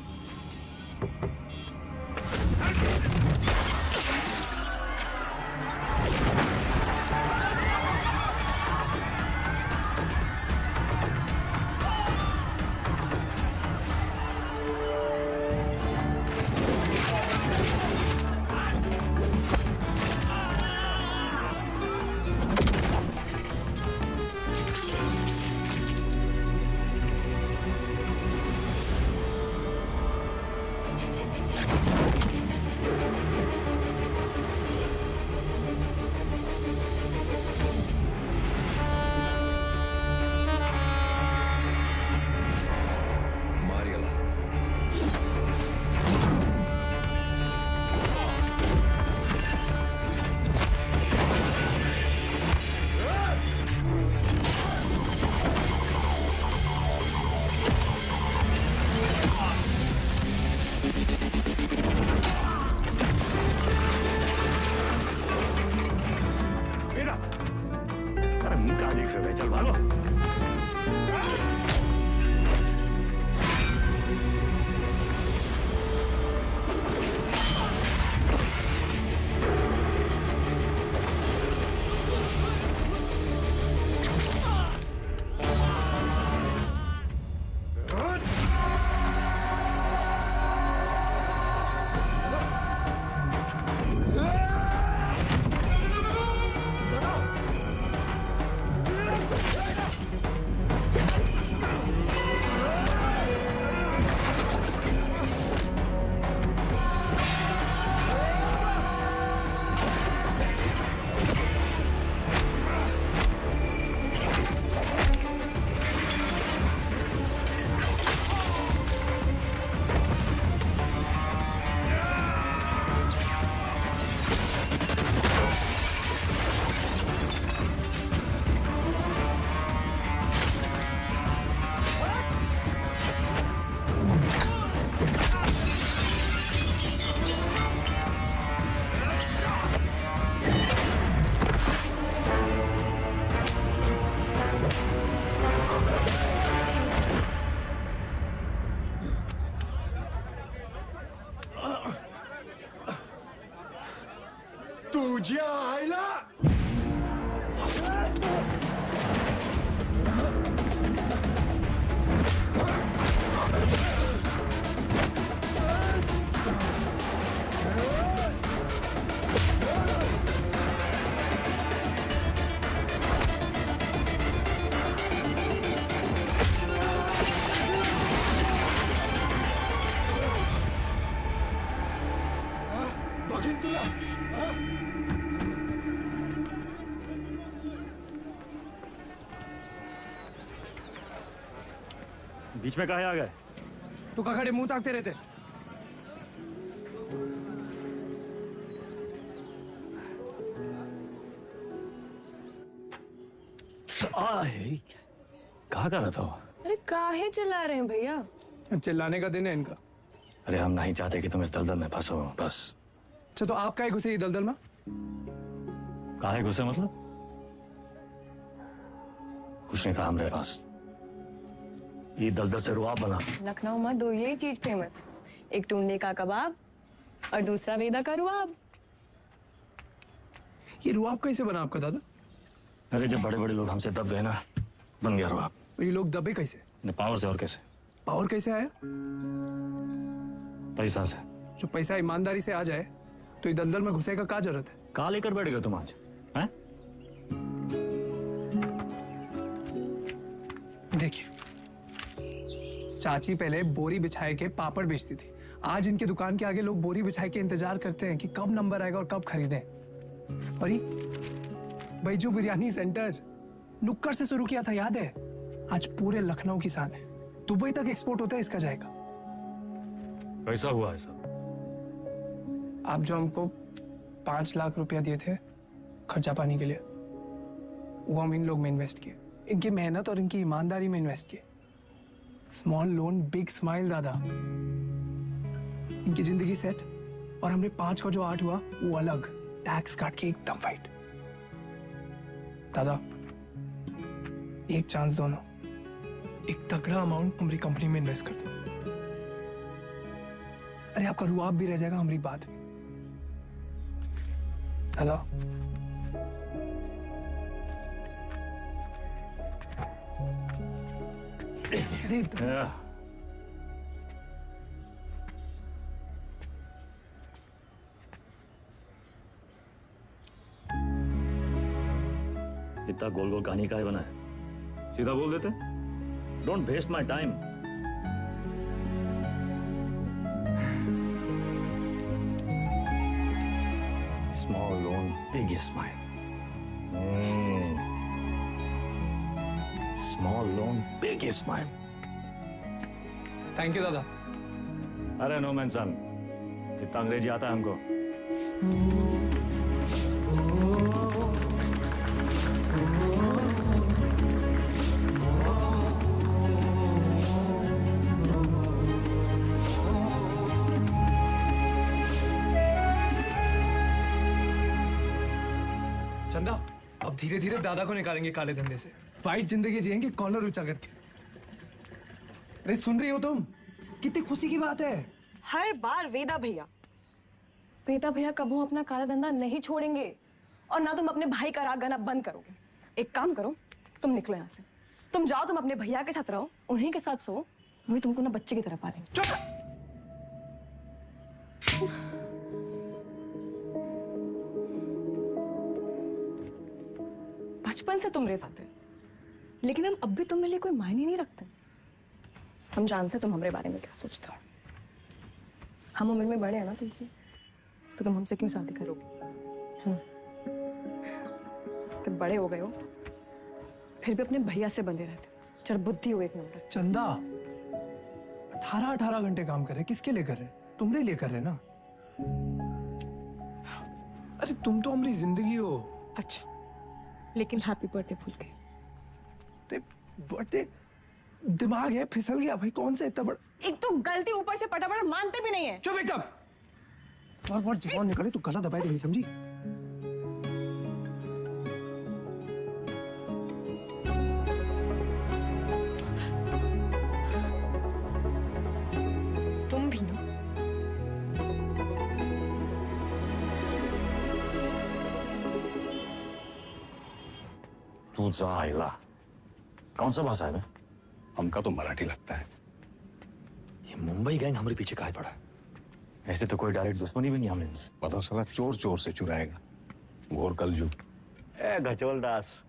बीच में काहे आ गए? तू का खड़े मुंह ताकते रहते? कहाँ कर रहा था? अरे काहे चिल्ला रहे हैं भैया? चिल्लाने का दिन है इनका। अरे हम नहीं चाहते कि तुम इस दलदल में फंसो, बस। अच्छा तो आप काहे घुसे ये दलदल में? काहे घुसे मतलब? कुछ नहीं था हमारे पास। ये दलदल से रुआब बना। लखनऊ में दो यही चीज फेमस, एक टुंडे का कबाब और दूसरा वेदा का रुआब। ये रुआब कैसे बना आपका दादा? अरे जब बड़े बड़े लोग हमसे दब गए ना, बन गया रुआब। ये लोग दबे कैसे? पावर से। और कैसे? पावर कैसे आया? पैसा से। जो पैसा ईमानदारी से आ जाए तो ये दलदल में घुसे का क्या जरूरत है? कहाँ लेकर बैठ गए तुम आज? हैं? देखिए, चाची पहले बोरी बिछाए के पापड़ बेचती थी। आज इनके दुकान के आगे लोग बोरी बिछाए के इंतजार करते हैं कि कब नंबर आएगा और कब खरीदें। और ये बैजू बिरयानी सेंटर नुक्कड़ से शुरू किया था, याद है? आज पूरे लखनऊ की शान है। दुबई तक एक्सपोर्ट होता है इसका जाएगा। कैसा हुआ है सब? आप जो हमको 5 लाख रुपया दिए थे खर्चा पानी के लिए, वो हम इन लोग में इन्वेस्ट किए। इनकी मेहनत और इनकी ईमानदारी में इन्वेस्ट किए। स्मॉल लोन बिग स्माइल दादा। इनकी जिंदगी सेट और हमने 5 का जो 8 हुआ वो अलग, टैक्स काट के एकदम फाइट। दादा एक चांस दो ना, एक तगड़ा अमाउंट हमारी कंपनी में इन्वेस्ट कर दो। अरे आपका रुआब भी रह जाएगा हमारी बात में। दादा अरे इतना गोल गोल कहानी का है बना है? सीधा बोल देते। Don't waste my time. Small loan big smile. Small loan big smile. Thank you दादा। अरे नो मैन सन, इतना अंग्रेजी आता है हमको। चंदा अब धीरे धीरे दादा को निकालेंगे काले धंधे से। वाइट जिंदगी जिएंगे कॉलर ऊंचा करके। अरे सुन रही हो तुम? कितनी खुशी की बात है। हर बार वेदा भैया कबू अपना काला धंधा नहीं छोड़ेंगे और ना तुम अपने भाई का राग गाना बंद करोगे। एक काम करो, तुम निकलो यहाँ से। तुम जाओ, तुम अपने भैया के साथ रहो, उन्हीं के साथ सो। वही तुमको ना बच्चे की तरह पालेंगे। चुप! बचपन से तुम मेरे साथ है, लेकिन हम अब भी तुम्हारे लिए कोई मायने नहीं रखते। हम जानते तुम हमारे बारे में क्या सोचते हो। हम उम्र में बड़े हैं ना तुमसे, तो तुम हमसे क्यों शादी करोगे? फिर बड़े हो गए हो, फिर भी अपने भैया से बंधे रहते हो। चल बुद्धि हो एक नंबर। चंदा 18 घंटे काम कर रहे, किसके लिए कर रहे? तुम्हारे लिए कर रहे ना। अरे तुम तो हमारी जिंदगी हो। अच्छा, लेकिन हैप्पी बर्थडे भूल गए। बर्थडे दिमाग है फिसल गया भाई। कौन सा इतना बड़ा? एक तो गलती ऊपर से पटापट मानते भी नहीं है। चुप एकदम। बार जवान निकले तो गला दबाए नहीं, समझी? तुम भी ना। तू जाइला। कौन सा भाषा है? हमका तो मराठी लगता है। ये मुंबई गैंग हमारे पीछे काहे पड़ा? ऐसे तो कोई डायरेक्ट दुश्मनी भी नहीं हमने इनसे। पता साला चोर चोर से चुराएगा। घोर कलयुग। ए गचोल दास,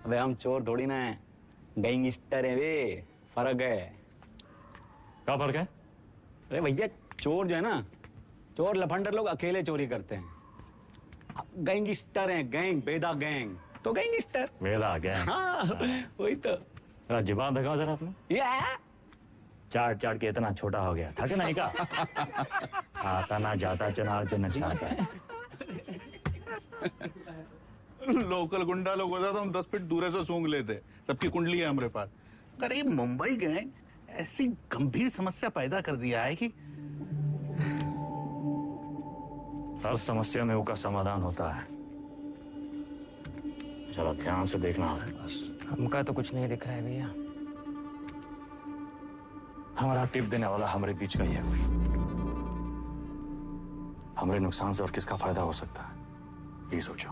अबे हम चोर थोड़ी ना है, गैंगस्टर है वे। फर्क है। क्या फर्क है? अरे भैया चोर जो है ना, चोर लफंडर लोग अकेले चोरी करते हैं। गैंगस्टर हैं, गैंग, बेदा गैंग तो गैंगस्टर। वेदा गैंग। हाँ वही तो। जवाब दिखाओ जरा आपने। चाट चाट के इतना छोटा हो गया था कि नहीं का? आता ना जाता चुनाव से नचाता। लोकल गुंडा लोग होता तो हम 10 फीट दूर से सूंघ लेते। सबकी कुंडली है हमारे पास। अगर ये मुंबई गैंग ऐसी गंभीर समस्या पैदा कर दिया है कि हर समस्या में उसका समाधान होता है। चलो ध्यान से देखना है बस। हमका तो कुछ नहीं दिख रहा है भैया। हमारा टिप देने वाला हमारे बीच का ही है कोई। हमारे नुकसान से और किसका फायदा हो सकता है ये सोचो।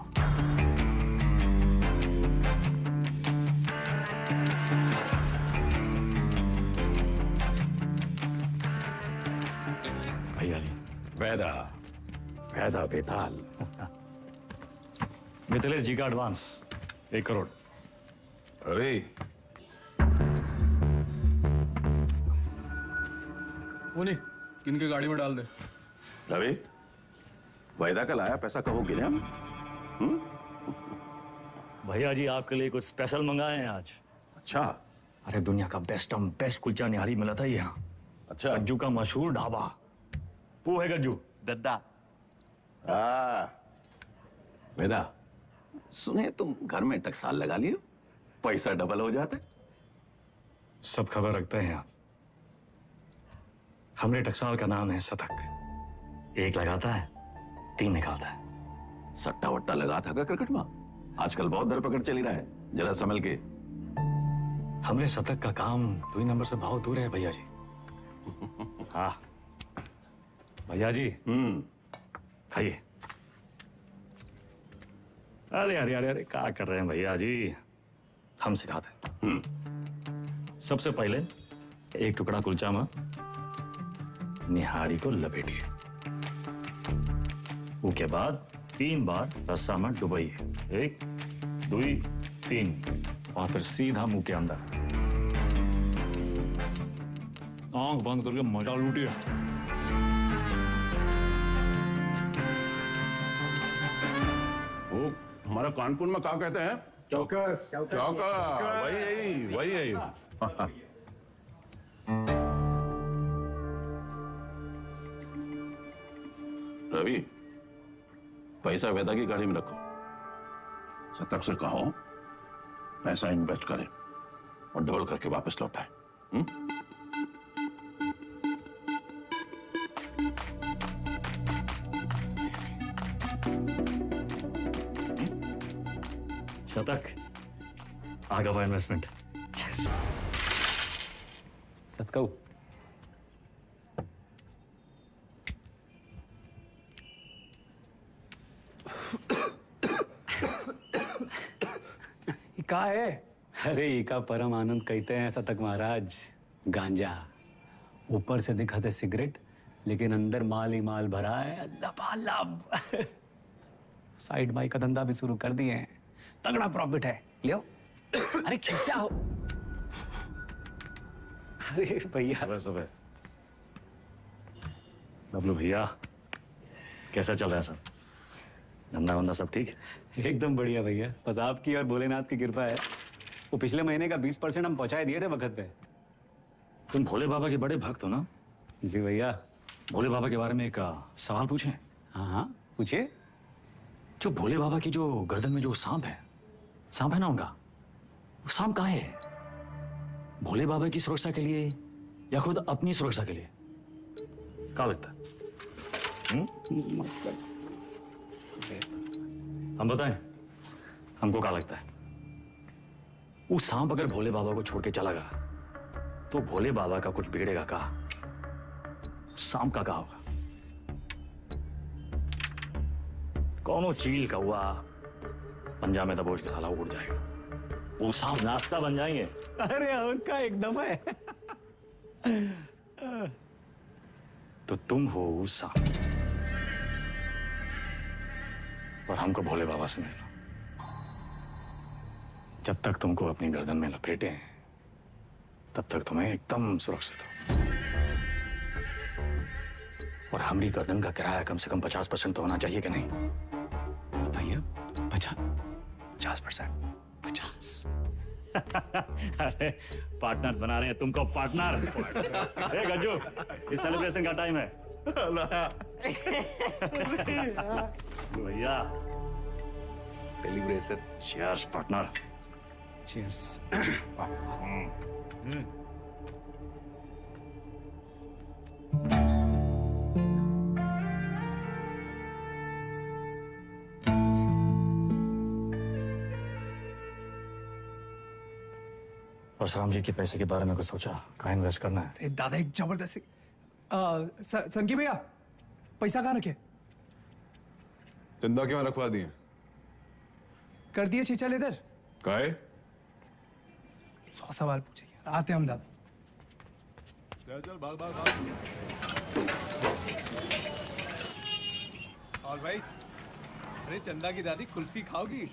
भैया जी वैदा वैदा बेताल। मिथिलेश जी का एडवांस 1 करोड़। अरे नहीं किनके गाड़ी में डाल दे। रवि वायदा का लाया पैसा कहो गिने हम। भैया जी आपके लिए कुछ स्पेशल मंगाए हैं आज। अच्छा। अरे दुनिया का बेस्ट कुलचा निहारी मिला था यहाँ। अच्छा। गज्जू का मशहूर ढाबा। वो है गज्जू दद्दा। वेदा सुने तुम घर में टकसाल लगा लिए, पैसा डबल हो जाता है। सब खबर रखते हैं आप। हमरे टकसाल का नाम है शतक। 1 लगाता है 3 निकालता है। सट्टा वट्टा लगा था क्या क्रिकेट में? आजकल बहुत धरपकड़ चली रहा है, जरा संभल के। हमरे शतक का काम 2 नंबर से बहुत दूर है भैया जी। हाँ भैया जी खाइए। अरे अरे अरे अरे क्या कर रहे हैं भैया जी, हम सिखाते हैं। सबसे पहले 1 टुकड़ा कुलचा में निहारी को लपेटिए। उसके बाद 3 बार रस्सा में डुबाइए। 1 2 3 और फिर सीधा मुंह के अंदर। आंख बंद करके मजा लूटिए। वो हमारा कानपुर में क्या कहते हैं? चौकस। चौका वही है। रवि पैसा वेदा की गाड़ी में रखो। शतक से कहो पैसा इन्वेस्ट करे और डबल करके वापस लौटाए। शतक आगा हुआ इन्वेस्टमेंट। सतकऊ का है? अरे इका परम आनंद कहते हैं शतक महाराज। गांजा ऊपर से दिखाते सिगरेट, लेकिन अंदर माल ही माल भरा है लबालब। साइड बाई का धंधा भी शुरू कर दिए हैं, तगड़ा प्रॉफिट है। लियो अरे खींचा हो। अरे भैया सुबह बबलू भैया कैसा चल रहा है सब? धंधा वंधा सब ठीक? एकदम बढ़िया भैया, बस आपकी और भोलेनाथ की कृपा है। वो पिछले महीने का 20% हम पहुंचाए दिए थे वक्त पे। तुम भोले बाबा के बड़े भक्त हो ना? जी भैया। भोले बाबा के बारे में एक सवाल पूछें? हाँ हाँ पूछिए। जो भोले बाबा की जो गर्दन में जो सांप है ना उनका, वो सांप कहाँ है? भोले बाबा की सुरक्षा के लिए या खुद अपनी सुरक्षा के लिए? क्या लगता है? हम बताएं हमको क्या लगता है? वो सांप अगर भोले बाबा को छोड़ के चला गया तो भोले बाबा का कुछ बिगड़ेगा का? सांप का क्या होगा? कौनो चील का हुआ पंजा में दबोच के साला उड़ जाएगा। वो सांप नाश्ता बन जाएंगे। अरे उनका एकदम है। तो तुम हो उस सांप और हमको भोले बाबा से मिलना। जब तक तुमको अपनी गर्दन में लपेटे हैं तब तक तुम्हें एकदम सुरक्षित हो। और हमारी गर्दन का किराया कम से कम 50% तो होना चाहिए कि नहीं भैया? 50%? 50 अरे पार्टनर बना रहे हैं तुमको, पार्टनर। ए गज्जू, इस सेलिब्रेशन का टाइम है। भैया celebration. Cheers partner. Cheers. Parshuram ji के पैसे के बारे में कुछ सोचा? कहाँ इन्वेस्ट करना है? अरे दादा एक जबरदस्त संकी भैया पैसा कहाँ रखे? चंदा क्यों रखवा दिए? कर दिए चीचल इधर। काहे? 100 सवाल पूछेंगे, आते हम दादा। चल चल भाग भाग भाग। और भाई, अरे चंदा की दादी कुल्फी खाओगी?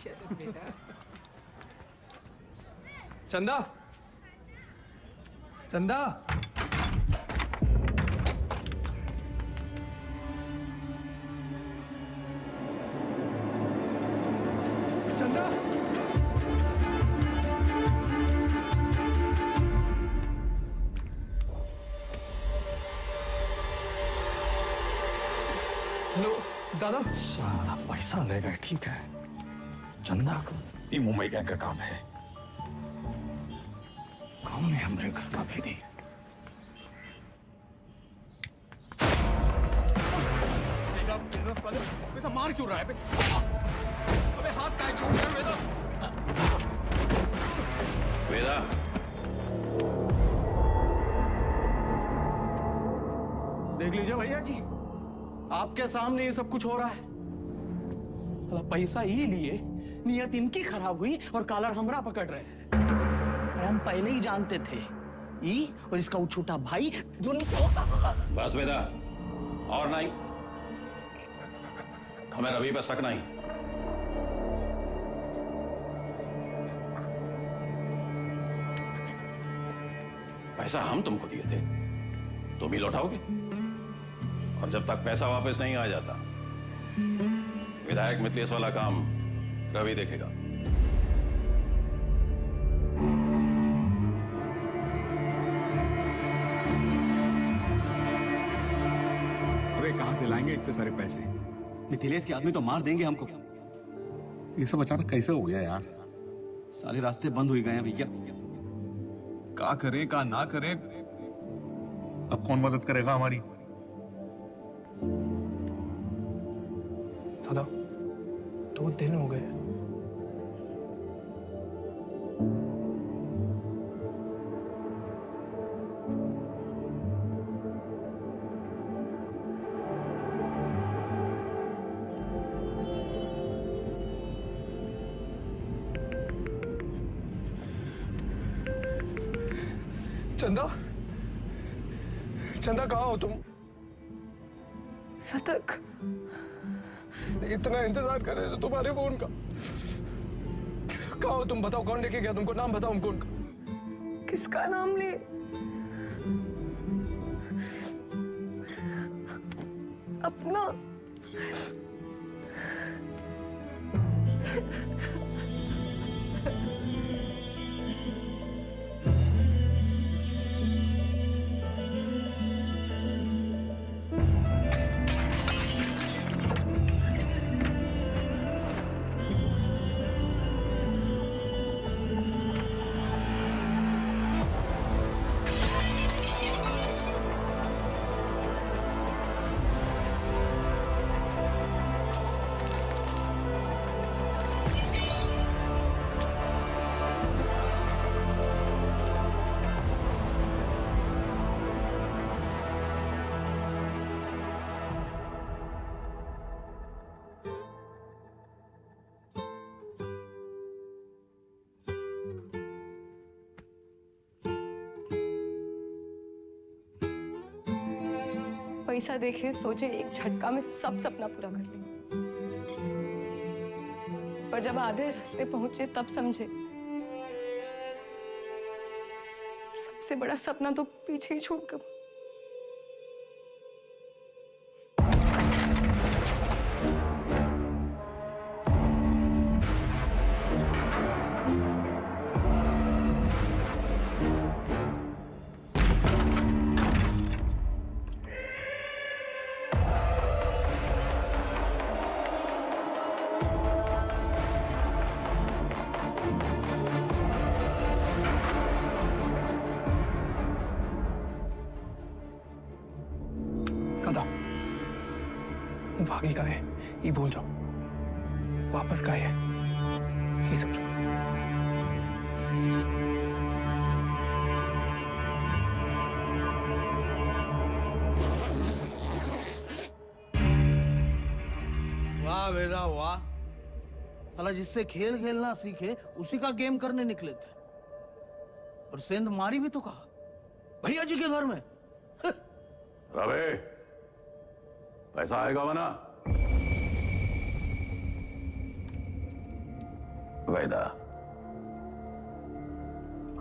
चंदा, चंदा, चंदा, हेलो दादा। साला पैसा ले गए, ठीक है। चंदा को ये मुंबई गैंग का काम है। कौन है हमारे घर का भेदी? वेदा मार क्यों रहा है? अबे हाथ काहे छोड़ रहा है वेदा? वेदा, देख लीजिए भैया जी, आपके सामने ये सब कुछ हो रहा है। साला पैसा ही लिए, नियत इनकी खराब हुई और कॉलर हमरा पकड़ रहे हैं। अरे हम पहले ही जानते थे, ई और इसका वो छोटा भाई दोनों। बस वेदा, और नहीं, हमें रवि पर शक नहीं। पैसा हम तुमको दिए थे, तुम ही लौटाओगे, और जब तक पैसा वापस नहीं आ जाता, विधायक मिथिलेश वाला काम रवि देखेगा। अबे कहां से लाएंगे इतने सारे पैसे? मिथिलेश के आदमी तो मार देंगे हमको। ये सब अचानक कैसे हो गया यार? सारे रास्ते बंद हो गए हैं भैया। का करें का ना करें, अब कौन मदद करेगा हमारी? दादा 2 दिन हो गए। चंदा, चंदा कहाँ हो तुम? सतक, इतना इंतजार कर रहे थे तुम्हारे फोन का। कहाँ हो तुम? बताओ कौन लेके गया तुमको? नाम बताओ हमको उनका। किसका नाम ले? अपना। पैसा देखे सोचे एक झटका में सब सपना पूरा कर ले, पर जब आधे रास्ते पहुंचे तब समझे सबसे बड़ा सपना तो पीछे ही छोड़कर। भागी का है ये भूल जाओ, वापस का है ये सोचो। वाह वेदा वाह, साला जिससे खेल खेलना सीखे उसी का गेम करने निकले थे, और सेंध मारी भी तो कहा भैया जी के घर में। रवे, पैसा आएगा वना? वैदा,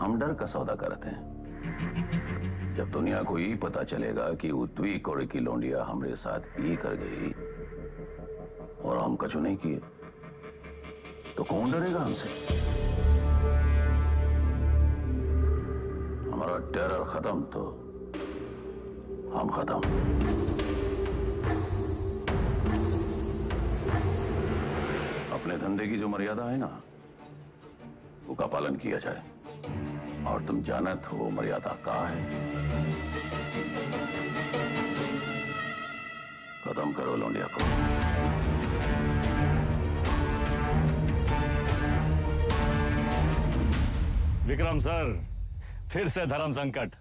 हम डर का सौदा करते हैं। जब दुनिया को ये पता चलेगा कि उत्वी कोरे की लौंडिया हमारे साथ ये कर गई और हम कछु नहीं किए, तो कौन डरेगा हमसे? हमारा टेरर खत्म तो हम खत्म। अपने धंधे की जो मर्यादा है ना, वो का पालन किया जाए, और तुम जानत हो मर्यादा का है। खत्म करो लौंडिया को। विक्रम सर, फिर से धर्म संकट।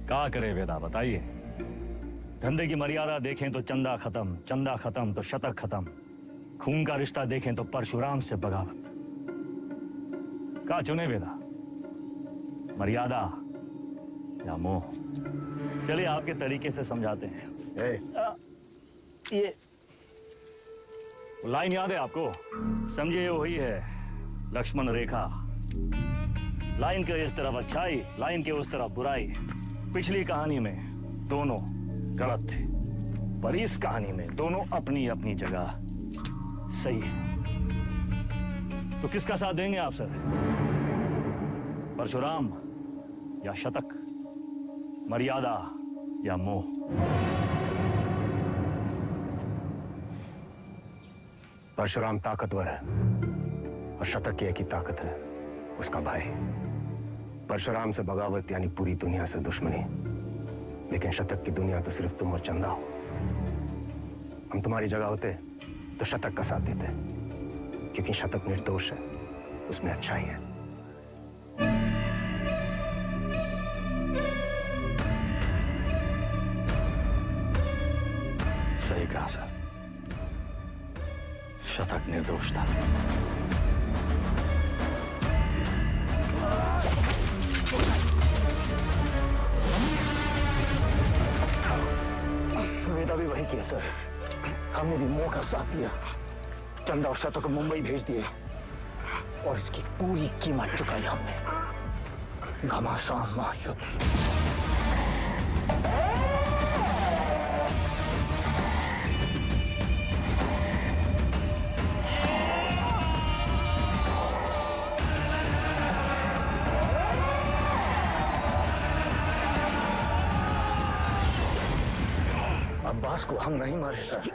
क्या करे वेदा, बताइए। धंधे की मर्यादा देखें तो चंदा खत्म, चंदा खत्म तो शतक खत्म, खून का रिश्ता देखें तो परशुराम से बगावत। क्या चुने वेदा, मर्यादा या मोह? चलिए आपके तरीके से समझाते हैं। ये लाइन याद है आपको? समझिए वही है लक्ष्मण रेखा। लाइन के इस तरफ अच्छाई, लाइन के उस तरफ बुराई। पिछली कहानी में दोनों गलत थे, पर इस कहानी में दोनों अपनी अपनी जगह सही है। तो किसका साथ देंगे आप सर? परशुराम या शतक, मर्यादा या मोह? परशुराम ताकतवर है और शतक की एक ही ताकत है, उसका भाई। परशुराम से बगावत यानी पूरी दुनिया से दुश्मनी, लेकिन शतक की दुनिया तो सिर्फ तुम और चंदा हो। हम तुम्हारी जगह होते तो शतक का साथ देते, क्योंकि शतक निर्दोष है, उसमें अच्छाई है। सही कहा सर, शतक निर्दोष था। वेदा भी वही किया सर, हमने भी मोह का साथ दिया, चंदा और शतक को मुंबई भेज दिए, और इसकी पूरी कीमत चुकाई हमने। घमासान महायुद्ध। अब्बास को हम नहीं मारे सर।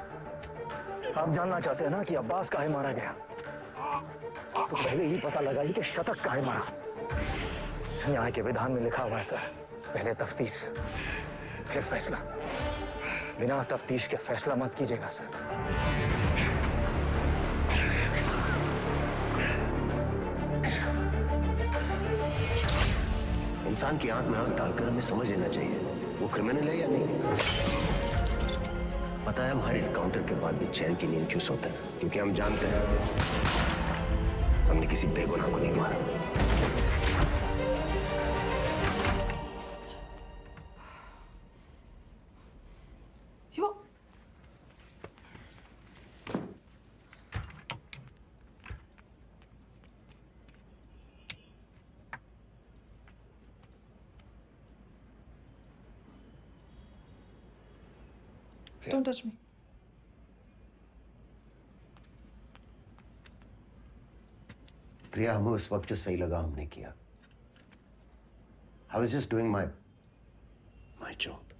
आप जानना चाहते हैं ना कि अब्बास काहे मारा गया? तो पहले ही पता लगाइए कि शतक काहे मारा। न्याय के विधान में लिखा हुआ है सर, पहले तफ्तीश फिर फैसला। बिना तफ्तीश के फैसला मत कीजिएगा सर। इंसान की आंख में आंख डालकर हमें समझ लेना चाहिए वो क्रिमिनल है या नहीं। पता है हम हर एनकाउंटर के बाद भी चैन की नींद क्यों सोते हैं? क्योंकि हम जानते हैं हमने किसी बेगुनाह को नहीं मारा। Don't touch me. प्रिया, हमें उस वक्त जो सही लगा हमने किया। I was just doing my job.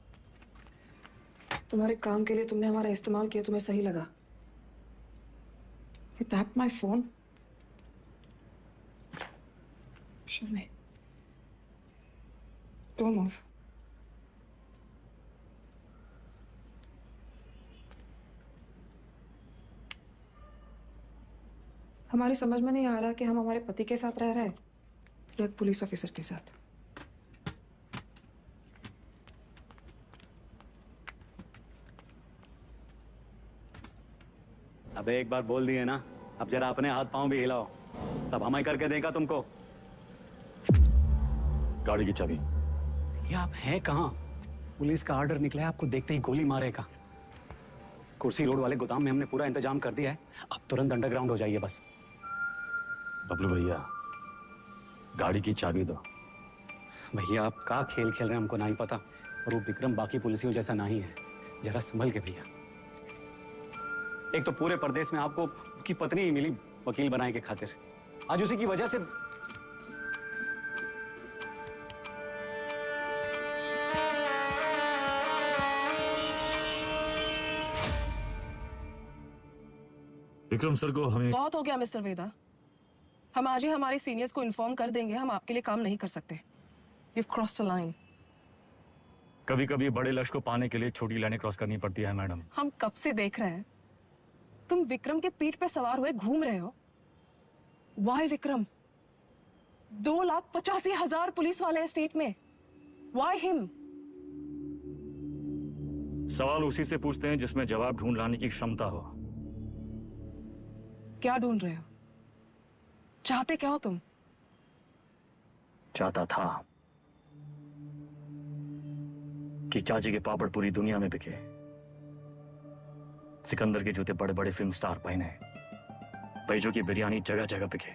तुम्हारे काम के लिए तुमने हमारा इस्तेमाल किया, तुम्हें सही लगा? You tapped my phone. Show me. Don't move. हमारी समझ में नहीं आ रहा कि हम हमारे पति के साथ रह रहे हैं या एक पुलिस ऑफिसर के साथ। अबे एक बार बोल दिए ना, अब जरा अपने हाथ पांव भी हिलाओ। सब हमें करके देगा तुमको। गाड़ी की चाबी। ये आप हैं कहाँ? पुलिस का ऑर्डर निकला है, आपको देखते ही गोली मारेगा। कुर्सी रोड वाले गोदाम में हमने पूरा इंतजाम कर दिया है, अब तुरंत अंडरग्राउंड हो जाइए बस। बबलू भैया, गाड़ी की चाबी दो। भैया आप का खेल खेल रहे हैं हमको नहीं पता, और वो विक्रम बाकी पुलिसियों जैसा नहीं है। जरा संभल के भैया। एक तो पूरे प्रदेश में आपको उसकी पत्नी ही मिली वकील बनाने के खातिर, आज उसी की वजह से। विक्रम सर को हमें बहुत हो गया मिस्टर वेदा, हम आज ही हमारे सीनियर्स को इन्फॉर्म कर देंगे, हम आपके लिए काम नहीं कर सकते। You've crossed a line. कभी कभी बड़े लक्ष्य को पाने के लिए छोटी लाइनें क्रॉस करनी पड़ती है मैडम। हम कब से देख रहे हैं तुम विक्रम के पीठ पे सवार हुए घूम रहे हो। Why विक्रम? 2,85,000 पुलिस वाले हैं स्टेट में। Why him? सवाल उसी से पूछते हैं जिसमें जवाब ढूंढ लाने की क्षमता हो। क्या ढूंढ रहे हो? चाहते क्या हो तुम? चाहता था कि चाची के पापड़ पूरी दुनिया में बिके, सिकंदर के जूते बड़े बड़े फिल्म स्टार पहने, बैजू की बिरयानी जगह जगह बिके,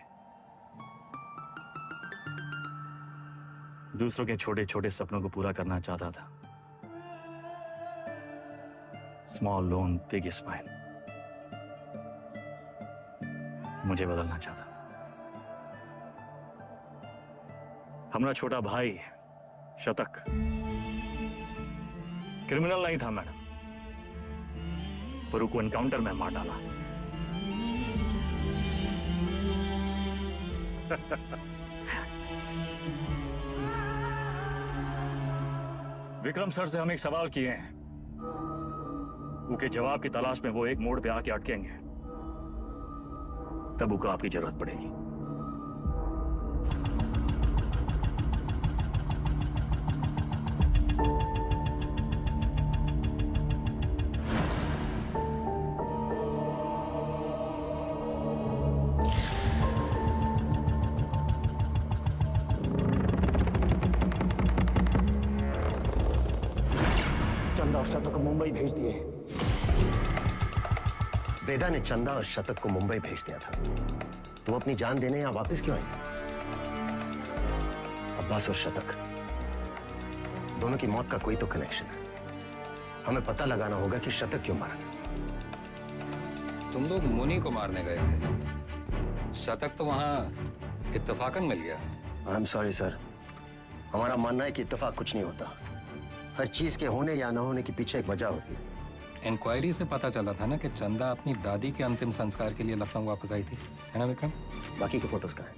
दूसरों के छोटे छोटे सपनों को पूरा करना चाहता था। स्मॉल लोन बिग स्माइल, मुझे बदलना चाहता। हमारा छोटा भाई शतक क्रिमिनल नहीं था मैडम, पर उसको एनकाउंटर में मार डाला। विक्रम सर से हम एक सवाल किए हैं, उसके जवाब की तलाश में वो एक मोड़ पे आके अटकेंगे, तब उसको आपकी जरूरत पड़ेगी। चंदा और शतक को मुंबई भेज दिए। वेदा ने चंदा और शतक को मुंबई भेज दिया था, तो वो अपनी जान देने यहां वापस क्यों आए? अब्बास और शतक दोनों की मौत का कोई तो कनेक्शन है। हमें पता लगाना होगा कि शतक क्यों मारा। तुम लोग मुनि को मारने गए थे, शतक तो वहां इत्तेफाकन मिल गया। आई एम सॉरी सर, हमारा मानना है कि इत्तेफाक कुछ नहीं होता। हर चीज के होने या न होने के पीछे एक वजह होती है। इंक्वायरी से पता चला था ना कि चंदा अपनी दादी के अंतिम संस्कार के लिए लखनऊ वापस आई थी, है ना विक्रम? बाकी के फोटोज कहाँ हैं?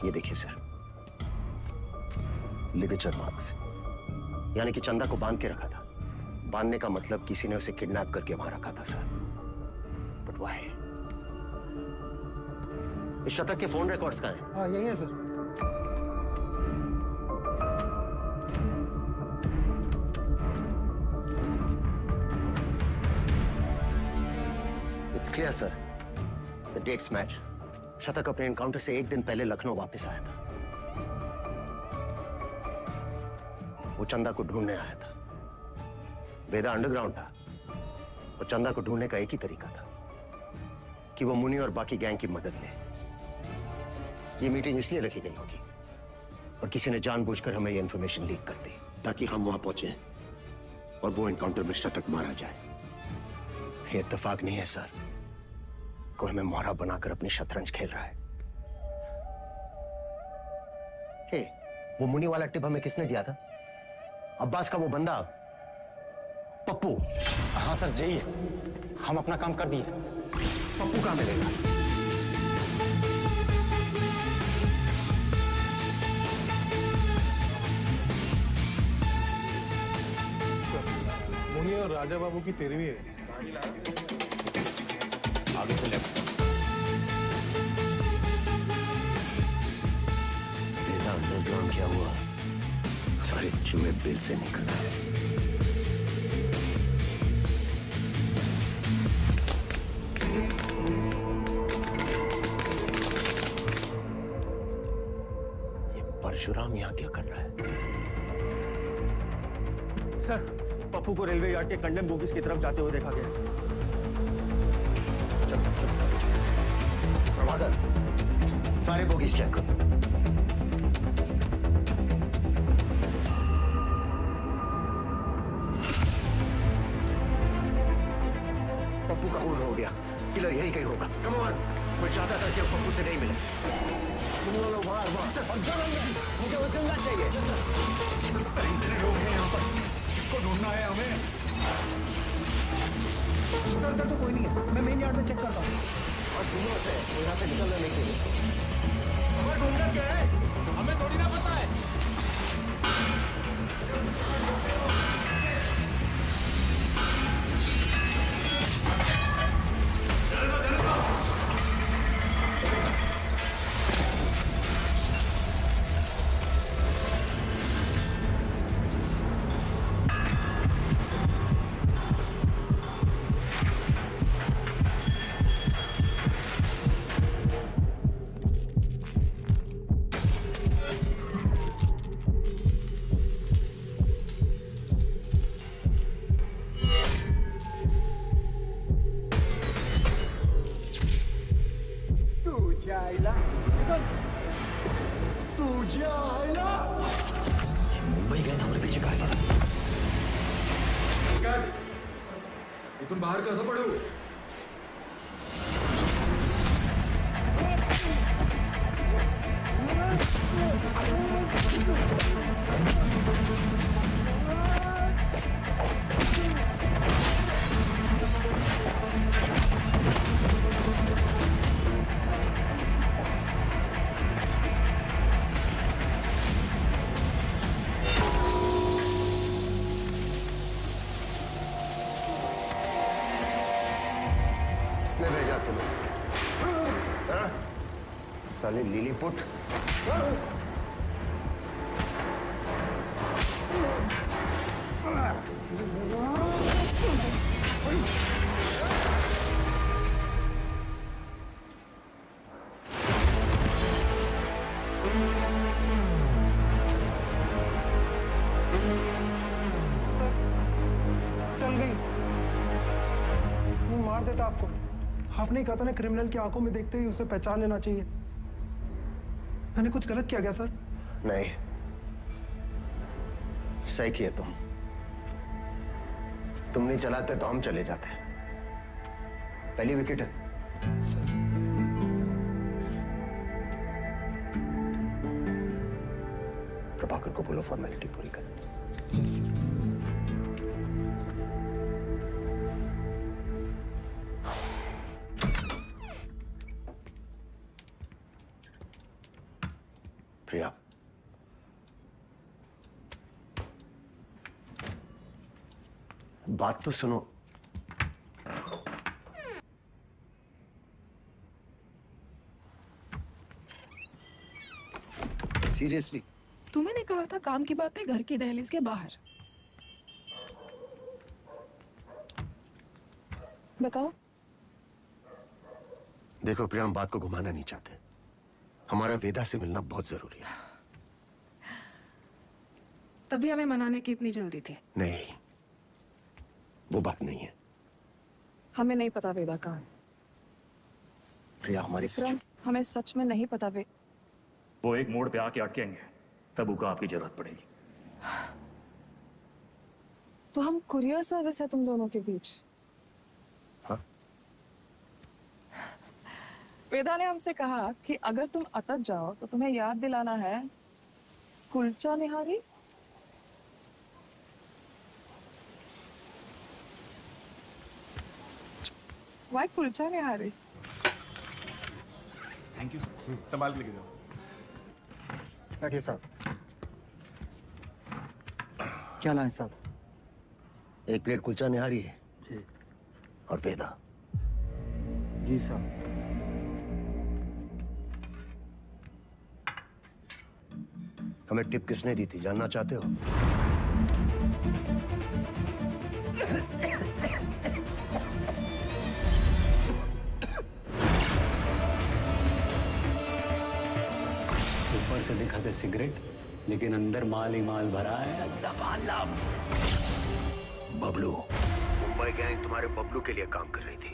ये देखिए सर, लिगेचर मार्क्स, यानी कि चंदा को बांध के रखा था। बांधने का मतलब किसी ने उसे किडनैप करके वहां रखा था सर। But why? इस शतक के फोन रिकॉर्ड्स कहाँ हैं? हाँ यही है sir. It's clear sir. The dates match. शतक अपने एनकाउंटर से एक दिन पहले लखनऊ वापस आया था। वो चंदा को ढूंढने आया था। वेदा अंडरग्राउंड था और चंदा को ढूंढने का एक ही तरीका था कि वो मुनि और बाकी गैंग की मदद ले। ये मीटिंग इसलिए रखी गई होगी और किसी ने जानबूझकर हमें ये इंफॉर्मेशन लीक कर दी ताकि हम वहां पहुंचे और वो एनकाउंटर में शतक मारा जाए। ये इत्तेफाक नहीं है सर, कोई हमें मोहरा बनाकर अपनी शतरंज खेल रहा है। हे, वो मुनि वाला टिप हमें किसने दिया था? अब्बास का वो बंदा पप्पू। हाँ सर जी, हम अपना काम कर दिए। पप्पू कहां मिलेगा? तो राजा बाबू की 13वीं है। आगे से लेफ्ट। बेटा अंडरग्राउंड क्या हुआ? सारे चूहे बिल से निकल आए। ये परशुराम यहाँ क्या कर रहा है? सर, पप्पू को रेलवे यार्ड के कंडेम बोगीज की तरफ जाते हुए देखा गया। प्रभाकर, सारे बोगीज चेक करो। पप्पू का खून हो गया, किलर यही कहीं होगा। कम ऑन, मैं चाहता था कि वो पप्पू से नहीं मिले। तुम लोग बाहर मुझे वो जिंदा चाहिए। इतने लोग हैं यहाँ पर, इसको ढूंढना है हमें। सर इधर तो कोई नहीं है, मैं मेन यार्ड में चेक करता हूँ। और सुनो से वो यहाँ से निकलना नहीं चाहिए। हमें ढूंढना क्या है? हमें थोड़ी ना पता है। मुंबई गए हमारे पीछे काहे पड़ा? इथून बाहेर कसं पडू? किसने भेजा तुम्हें? हाँ? साले लिलीपुट। चल गई। वो मार देता आपको। आपने कहा था ना क्रिमिनल की आंखों में देखते ही उसे पहचान लेना चाहिए। मैंने कुछ गलत किया क्या सर? नहीं, सही किए तुम नहीं चलाते तो हम चले जाते। पहली विकेट है सर। प्रभाकर को बोलो फॉर्मेलिटी पूरी कर। Yes sir. प्रिया, बात तो सुनो। सीरियसली? तुम्हें कहा था काम की बात है घर की दहलीज के बाहर। बताओ। देखो प्रिया, हम बात को घुमाना नहीं चाहते। हमारा वेदा से मिलना बहुत जरूरी है। तभी हमें मनाने की इतनी जल्दी थी। नहीं, वो बात नहीं है। हमें नहीं पता वेदा कहाँ है। प्रिया, हमारी हमें सच में नहीं पता वो एक मोड़ पे आके अटकेंगे, तब उनको आपकी जरूरत पड़ेगी। तो हम कुरियर सर्विस है तुम दोनों के बीच। हाँ? वेदा ने हमसे कहा कि अगर तुम अटक जाओ तो तुम्हें याद दिलाना है kulcha nihari. Why kulcha nihari? Thank you. संभाल के लेके जाओ। बैठिए साहब। क्या लाए साहब? एक प्लेट कुलचा निहारी है जी। और वेदा। जी साहब। हमें टिप किसने दी थी जानना चाहते हो? ऊपर से दिखाते सिगरेट, लेकिन अंदर माल ही माल भरा है लबालब। बबलू, मुंबई गैंग तुम्हारे बबलू के लिए काम कर रही थी।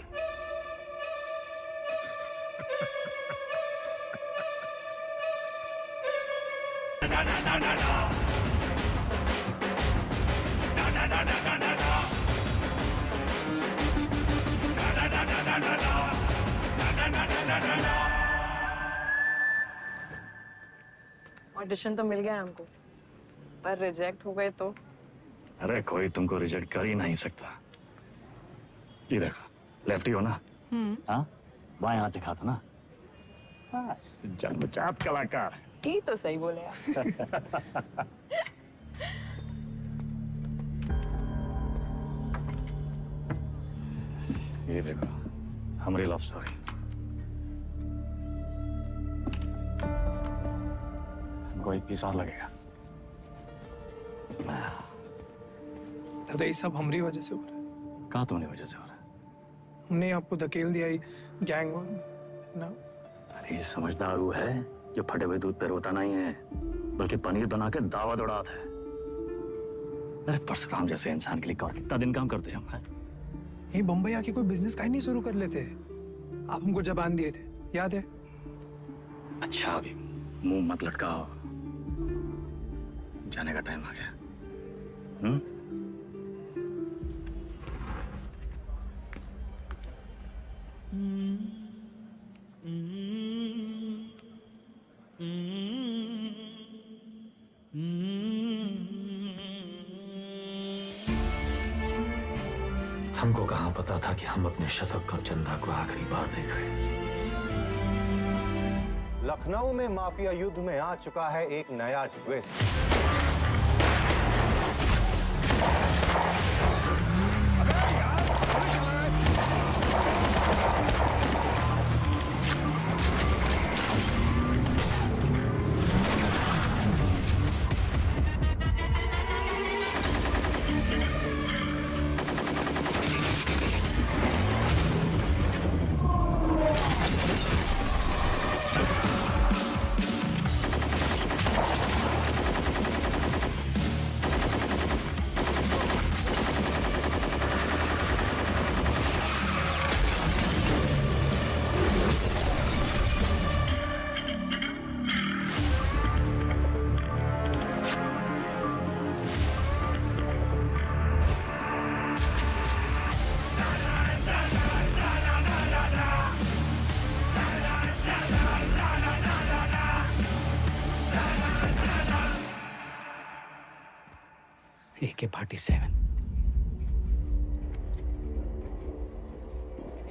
ऑडिशन तो मिल गया हमको, पर रिजेक्ट हो गए तो? अरे कोई तुमको रिजेक्ट कर ही नहीं सकता। ये देखो, लेफ्टी हो ना? हाँ, बाएं हाथ से खाता ना? बस जन्मजात कलाकार। ये तो सही बोले आप। ये देखो, हमारी लव स्टोरी। हमको 1 पीस और लगेगा। दादा ये सब हमारी वजह से हो रहा है। कहाँ तुम्हारी वजह से हो रहा है? हमने आपको धकेल दिया, गैंग ना। अरे समझदार वो है जो फटे हुए दूध पे रोता नहीं है, बल्कि पनीर बना के दावा दौड़ाता है। अरे परशुराम जैसे इंसान के लिए कौन कितना दिन काम करते हैं हम? यही बम्बई आके कोई बिजनेस का ही नहीं शुरू कर लेते। आप हमको जबान दिए थे, याद है? अच्छा अभी मुंह मत लटकाओ, जाने का टाइम आ गया। हमको कहाँ पता था कि हम अपने शतक और चंदा को आखिरी बार देख रहे हैं। लखनऊ में माफिया युद्ध में आ चुका है एक नया ट्विस्ट।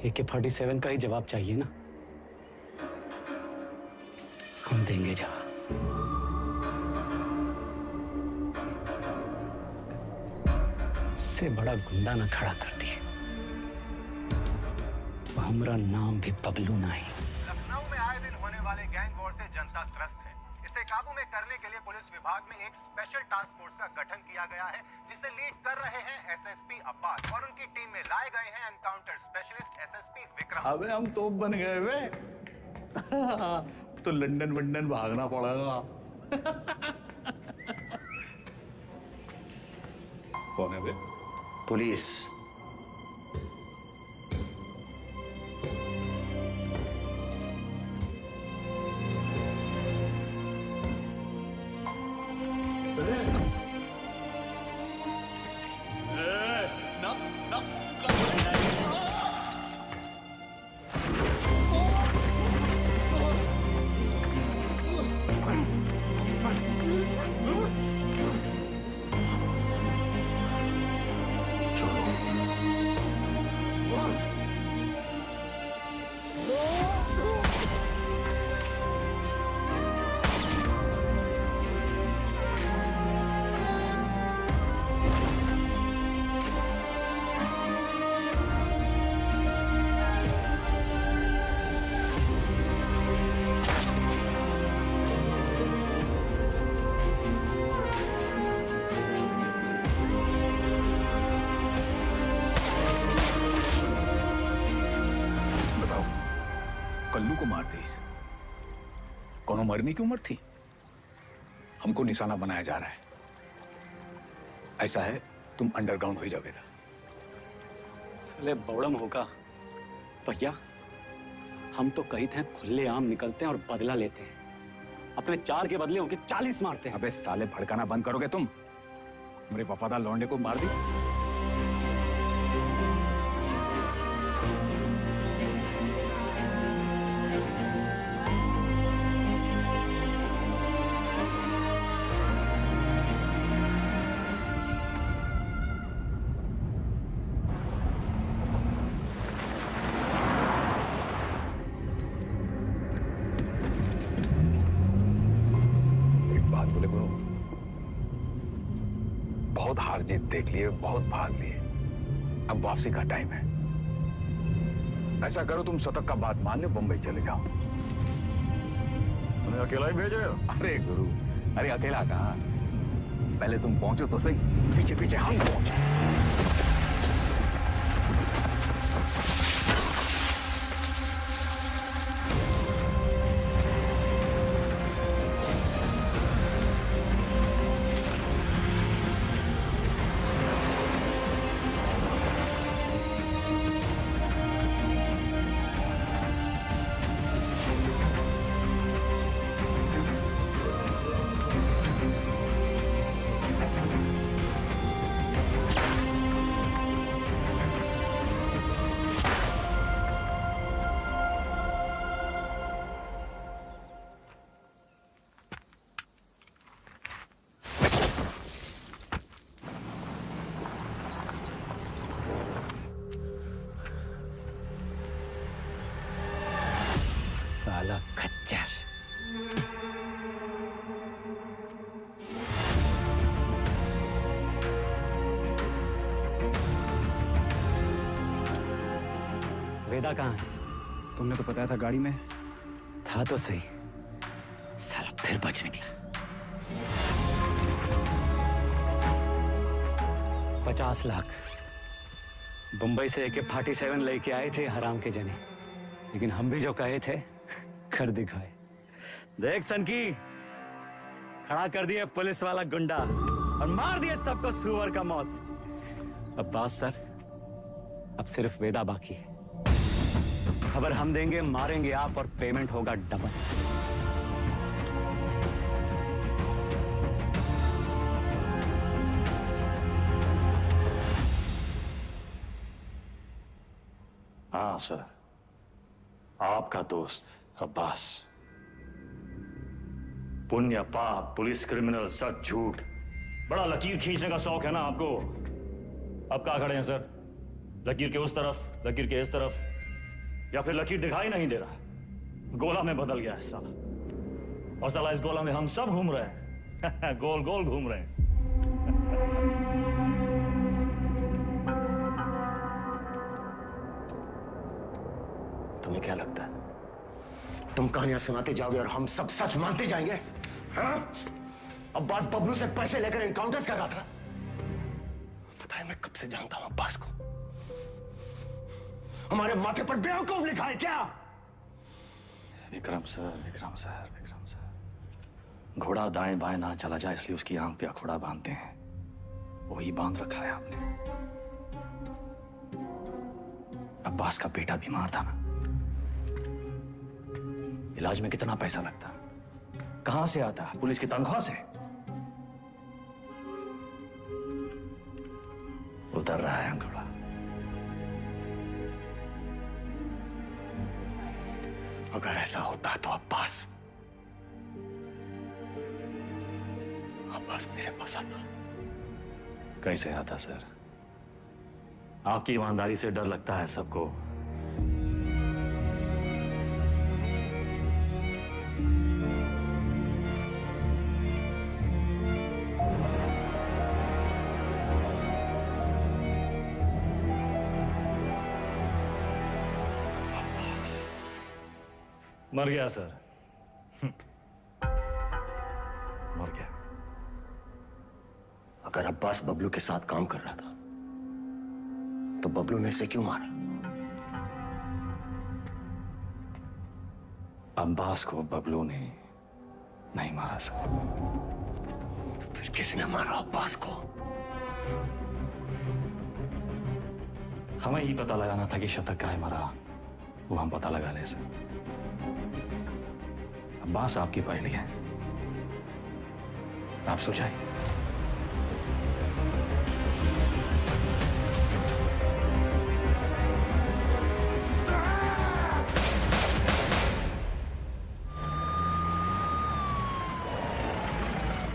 AK-47 का ही जवाब चाहिए ना? हम देंगे जवाब। इससे बड़ा गुंडा ना खड़ा कर दिए। हमारा नाम भी बबलू नहीं। लखनऊ में आए दिन होने वाले गैंग वॉर से जनता त्रस्त है। इसे काबू में करने के लिए पुलिस विभाग में एक स्पेशल टास्क फोर्स का गठन किया गया है, जिसे लीड कर रहे हैं SSP अब्बास और उनकी टीम में लाए गए हैं एनकाउंटर स्पेशलिस्ट SSP विक्रम। अबे हम तोप बन गए वे। तो लंदन वंदन भागना पड़ेगा। कौन है बे? पुलिस। चलो पल्लू को मार दी। कोनो मरने की उम्र थी? हमको निशाना बनाया जा रहा है। ऐसा है, तुम अंडरग्राउंड हो जाओगे। साले बौड़म होगा भैया। हम तो कही थे खुले आम निकलते हैं और बदला लेते हैं, अपने 4 के बदले होके 40 मारते हैं। अबे साले भड़काना बंद करोगे तुम? मेरे वफादार लौंडे को मार दी। बहुत हार जीत देख लिए, बहुत भाग लिए, अब वापसी का टाइम है। ऐसा करो, तुम शतक का बात मान लो, बंबई चले जाओ। तुम्हें अकेला ही भेजे? अरे गुरु, अरे अकेला कहाँ, पहले तुम पहुंचो तो सही, पीछे पीछे हम पहुंचे। साला खच्चर। वेदा कहाँ है? तुमने तो बताया था गाड़ी में था। तो सही, साला फिर बच निकला। 50 लाख बंबई से AK-47 लेके आए थे हराम के जने, लेकिन हम भी जो कहे थे कर दिखाए। देख सनकी, खड़ा कर दिए पुलिस वाला गुंडा और मार दिए सबको सुअर का मौत। अब्बास सर, अब सिर्फ वेदा बाकी है। खबर हम देंगे, मारेंगे आप और पेमेंट होगा डबल। हाँ सर, आपका दोस्त अब्बास। पुण्य पाप, पुलिस, क्रिमिनल, सच झूठ, बड़ा लकीर खींचने का शौक है ना आपको। अब कहाँ खड़े हैं सर? लकीर के उस तरफ, लकीर के इस तरफ, या फिर लकीर दिखाई नहीं दे रहा? गोला में बदल गया है साला, और साला इस गोला में हम सब घूम रहे हैं। गोल गोल घूम रहे हैं। तुम्हें क्या लगता है तुम कहानियां सुनाते जाओगे और हम सब सच मानते जाएंगे? हाँ? अब्बास बबलू से पैसे लेकर एनकाउंटर्स कर रहा था। पता है मैं कब से जानता हूं अब्बास को। हमारे माथे पर बेवकूफ लिखा है क्या? Vikram sir, Vikram sir, Vikram sir, घोड़ा दाएं बाएं ना चला जाए इसलिए उसकी आंख पे अखोड़ा बांधते हैं, वही बांध रखा है आपने। अब्बास का बेटा बीमार था ना, इलाज में कितना पैसा लगता, कहां से आता? पुलिस की तनख्वाह से। उतर रहा है अंकुड़ा। अगर ऐसा होता तो अब्बास मेरे पास आता। कैसे आता सर? आपकी ईमानदारी से डर लगता है सबको। मर गया सर। मर गया। अगर अब्बास बबलू के साथ काम कर रहा था तो बबलू ने इसे क्यों मारा? अब्बास को बबलू ने नहीं मारा सर। फिर किसने मारा अब्बास को? हमें ही पता लगाना था कि शतक काहे मारा, वो हम पता लगा ले सर। अब्बास आपकी पहली है, आप सुलझाइए।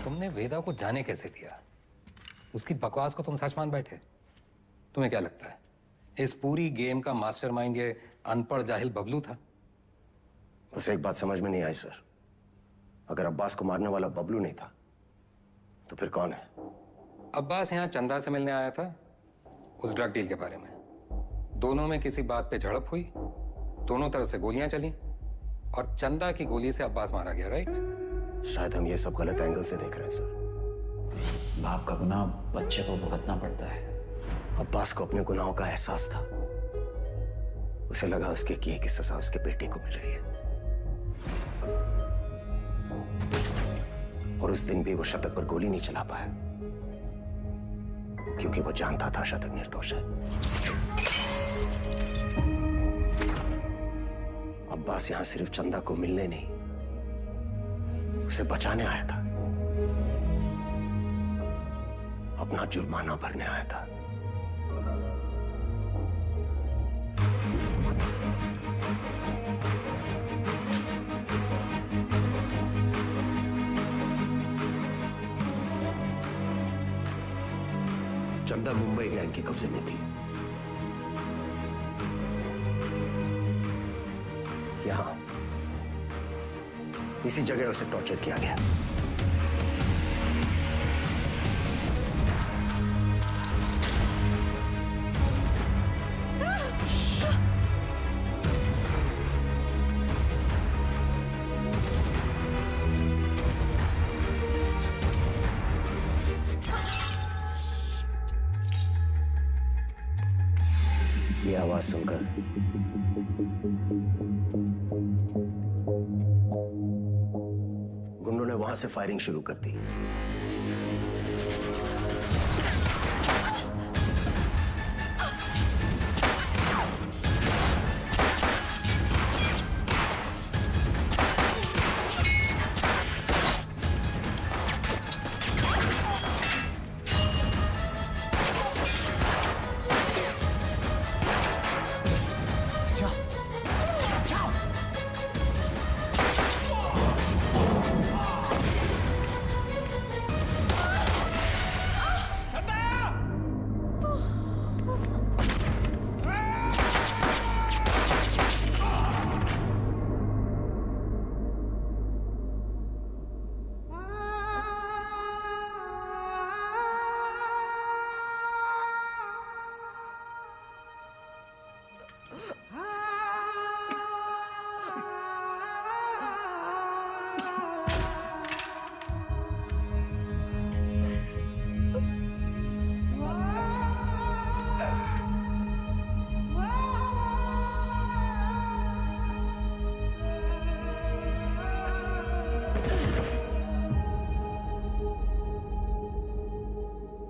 तुमने वेदा को जाने कैसे दिया? उसकी बकवास को तुम सच मान बैठे? तुम्हें क्या लगता है इस पूरी गेम का मास्टरमाइंड ये अनपढ़ जाहिल बबलू था? बस एक बात समझ में नहीं आई सर, अगर अब्बास को मारने वाला बबलू नहीं था तो फिर कौन है? अब्बास यहाँ चंदा से मिलने आया था उस ड्रग डील के बारे में। दोनों में किसी बात पे झड़प हुई, दोनों तरफ से गोलियां चली और चंदा की गोली से अब्बास मारा गया, राइट? शायद हम ये सब गलत एंगल से देख रहे हैं सर। बाप का गुनाह बच्चे को भुगतना पड़ता है। अब्बास को अपने गुनाहों का एहसास था, उसे लगा उसके किए की सजा उसके बेटे को मिल रही है, और उस दिन भी वो शतक पर गोली नहीं चला पाया क्योंकि वो जानता था शतक निर्दोष है। अब्बास यहां सिर्फ चंदा को मिलने नहीं, उसे बचाने आया था, अपना जुर्माना भरने आया था। चंदा मुंबई गैंग के कब्जे में थी। यहां इसी जगह उसे टॉर्चर किया गया। ये आवाज सुनकर गुंडों ने वहां से फायरिंग शुरू कर दी।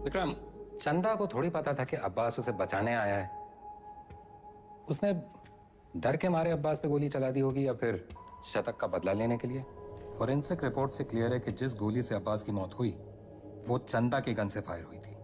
विक्रम, चंदा को थोड़ी पता था कि अब्बास उसे बचाने आया है। उसने डर के मारे अब्बास पे गोली चला दी होगी या फिर शतक का बदला लेने के लिए। फॉरेंसिक रिपोर्ट से क्लियर है कि जिस गोली से अब्बास की मौत हुई वो चंदा के गन से फायर हुई थी।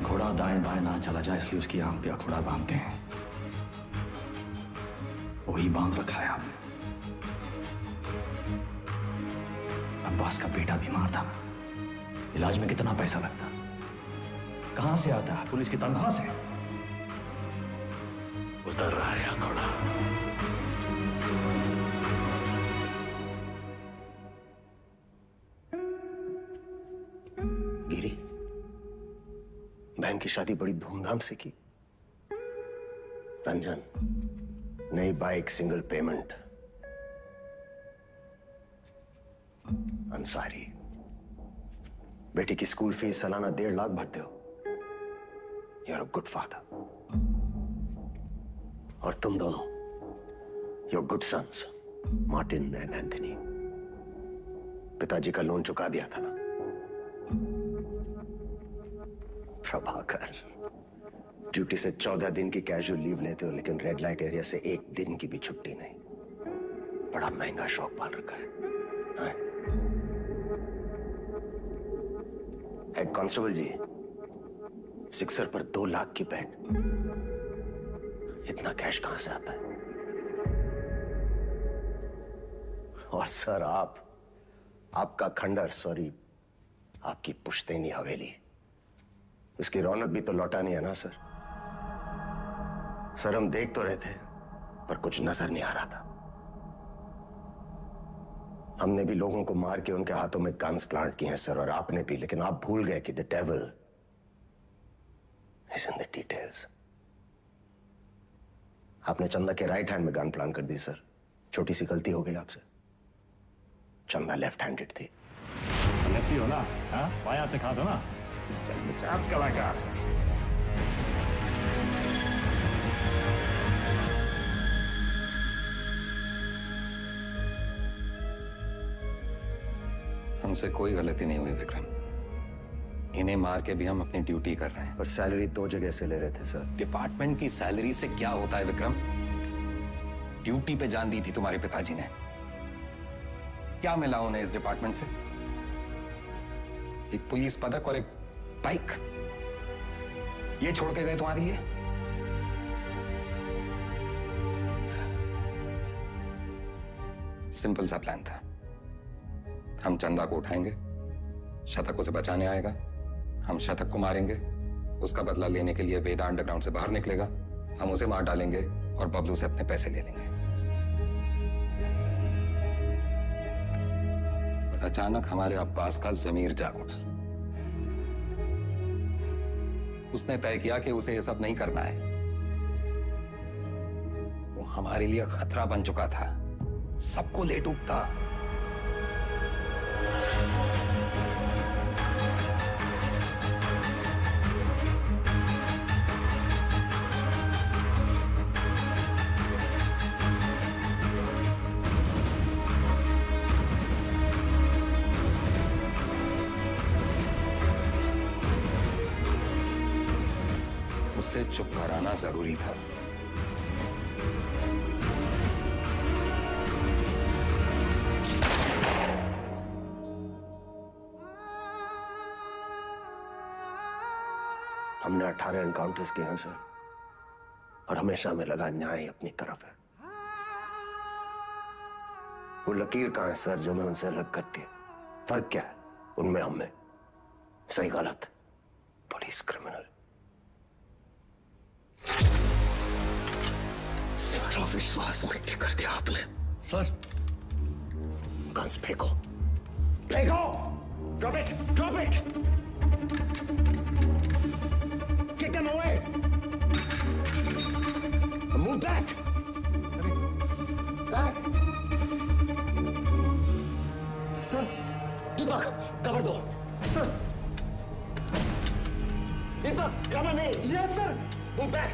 घोड़ा दाएं बाएं ना चला जाए इसलिए उसकी आंख पे अखोड़ा बांधते हैं, वही बांध रखा है हमने। अब्बास का बेटा बीमार था, इलाज में कितना पैसा लगता, कहां से आता है? पुलिस की तनख्वाह से। उतर रहा है अखोड़ा। बहन की शादी बड़ी धूमधाम से की। रंजन, नई बाइक, सिंगल पेमेंट। अंसारी, बेटी की स्कूल फीस सालाना 1.5 लाख भरते हो। You are a good father. और तुम दोनों, your good sons, Martin and Anthony. पिताजी का लोन चुका दिया था ना। प्रभाकर, ड्यूटी से 14 दिन की कैजुअल लीव लेते हो, लेकिन रेड लाइट एरिया से 1 दिन की भी छुट्टी नहीं। बड़ा महंगा शौक पाल रखा है। हेड कांस्टेबल जी, सिक्सर पर 2 लाख की बेट। इतना कैश कहां से आता है? और सर, आपका खंडर, सॉरी, आपकी पुश्तैनी हवेली, इसकी रौनक भी तो लौटानी है ना सर। सर, हम देख तो रहे थे, पर कुछ नजर नहीं आ रहा था। हमने भी लोगों को मार के उनके हाथों में गन्स प्लांट किए हैं सर, और आपने भी, लेकिन आप भूल गए कि the devil is in the details. आपने चंदा के राइट हैंड में गन प्लांट कर दी सर। छोटी सी गलती हो गई आपसे। चंदा लेफ्ट हैंडेड थी। लेफ्टी हो ना? हाँ, बाएं हाथ से खा दो ना। चल कलाकार। हमसे कोई गलती नहीं हुई विक्रम। इन्हें मार के भी हम अपनी ड्यूटी कर रहे हैं। और सैलरी 2 जगह से ले रहे थे सर। डिपार्टमेंट की सैलरी से क्या होता है विक्रम? ड्यूटी पे जान दी थी तुम्हारे पिताजी ने। क्या मिला उन्हें इस डिपार्टमेंट से? एक पुलिस पदक और एक बाइक, ये छोड़ के गए तुम्हारे लिए? सिंपल सा प्लान था। हम चंदा को उठाएंगे, शतक उसे बचाने आएगा, हम शतक को मारेंगे, उसका बदला लेने के लिए वेदा अंडरग्राउंड से बाहर निकलेगा, हम उसे मार डालेंगे और बबलू से अपने पैसे ले लेंगे। पर अचानक हमारे अब्बास का जमीर जाग उठा। उसने तय किया कि उसे यह सब नहीं करना है। वो हमारे लिए खतरा बन चुका था, सबको ले डूबता। उससे चुप कराना जरूरी था। हमने 18 एनकाउंटर्स किए हैं सर, और हमेशा हमें लगा न्याय अपनी तरफ है। वो लकीर कहां है सर जो मैं उनसे अलग करती है? फर्क क्या है उनमें हम में? सही गलत, पुलिस क्रिमिनल। सारा विश्वास मिट्टी कर दिया आपने सर। गन्स फेंको, फेंको। Drop it, drop it. Kick them away! Move back! Back! Sir, Deepak, cover दो. Sir! Deepak, cover me! Yes, sir! Move back!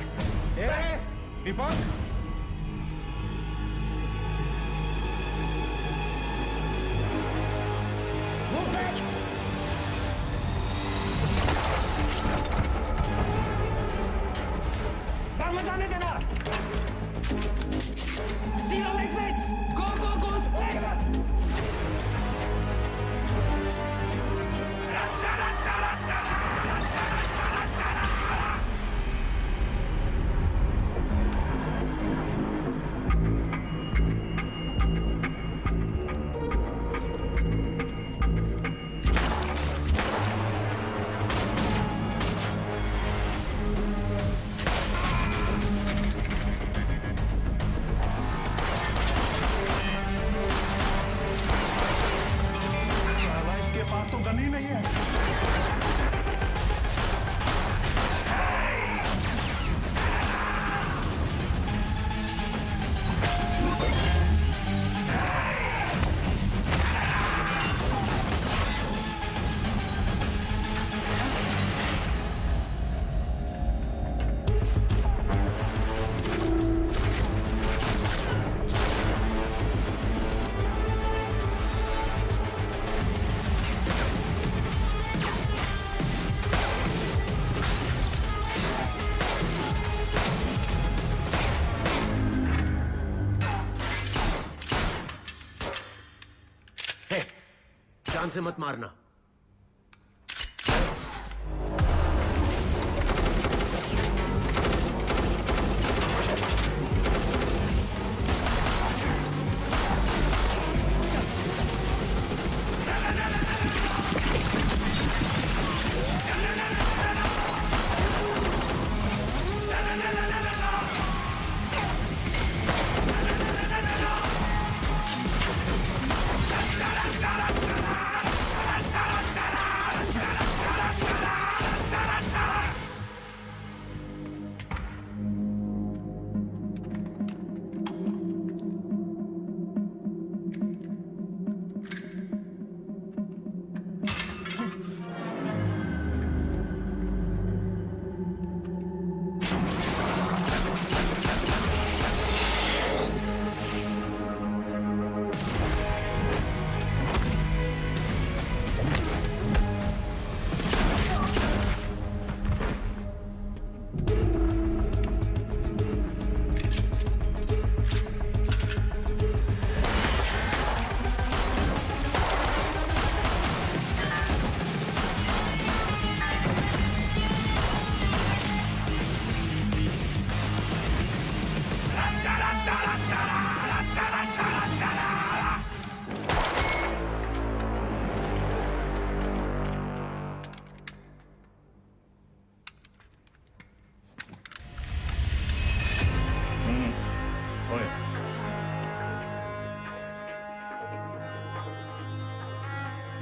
Hey, Deepak! Move back! मत जाने देना। Zero exits. Go, go, go. जान से मत मारना।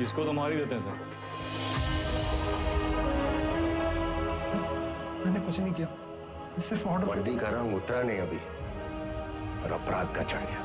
इसको तो मार ही देते हैं सर। मैंने कुछ नहीं किया, सिर्फ ऑर्डर। वर्दी का रंग उतरा नहीं अभी और अपराध का चढ़ गया।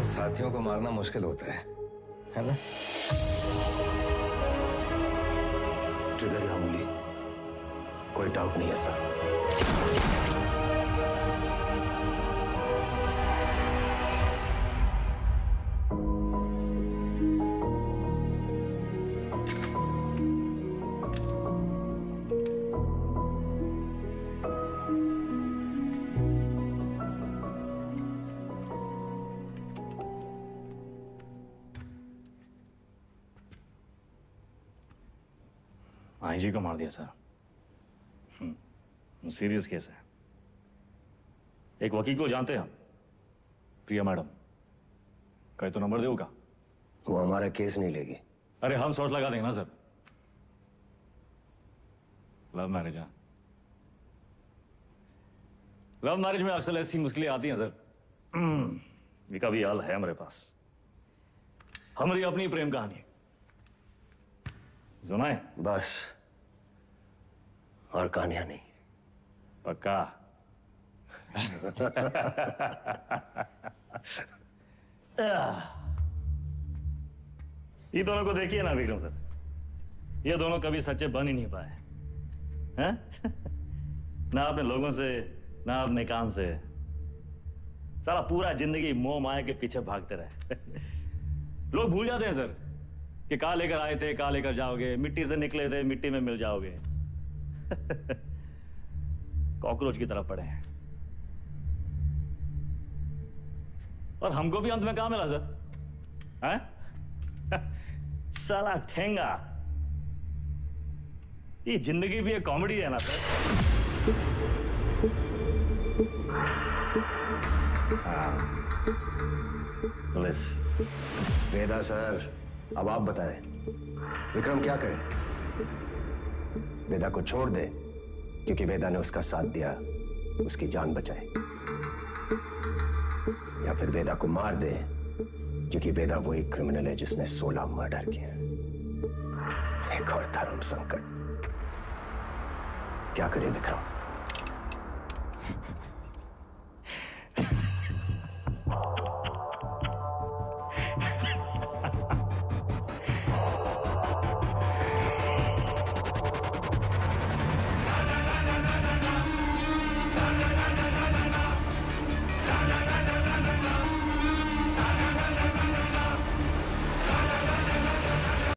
साथियों को मारना मुश्किल होता है ना? ट्रिगर या उंगली, कोई डाउट नहीं है सर। आईजी को मार दिया सर। सीरियस केस है। एक वकील को जानते हैं हम, प्रिया मैडम। कहे तो नंबर देगा? वो हमारा केस नहीं लेगी। अरे हम शॉट लगा देंगे ना सर। लव मैरिज है। लव मैरिज में अक्सर ऐसी मुश्किलें आती हैं सर। इसका भी हाल है हमारे पास। हमारी अपनी प्रेम कहानी सुनाए बस, और कहानियां नहीं। पक्का? ये दोनों को देखिए ना विक्रम सर, ये दोनों कभी सच्चे बन ही नहीं पाए हैं? ना अपने लोगों से, ना अपने काम से। सारा पूरा जिंदगी मोह माया के पीछे भागते रहे। लोग भूल जाते हैं सर कि कहाँ लेकर आए थे, कहाँ लेकर जाओगे, मिट्टी से निकले थे, मिट्टी में मिल जाओगे। कॉकरोच की तरह पड़े हैं। और हमको भी अंत में कहाँ मिला सर? हैं? साला ठेंगा। ये जिंदगी भी एक कॉमेडी है ना सर। पुलिस वेदा सर, अब आप बताएं विक्रम क्या करे? वेदा को छोड़ दे क्योंकि वेदा ने उसका साथ दिया, उसकी जान बचाए, या फिर वेदा को मार दे क्योंकि वेदा वही क्रिमिनल है जिसने 16 मर्डर किए। एक और धर्म संकट। क्या करे विक्रम?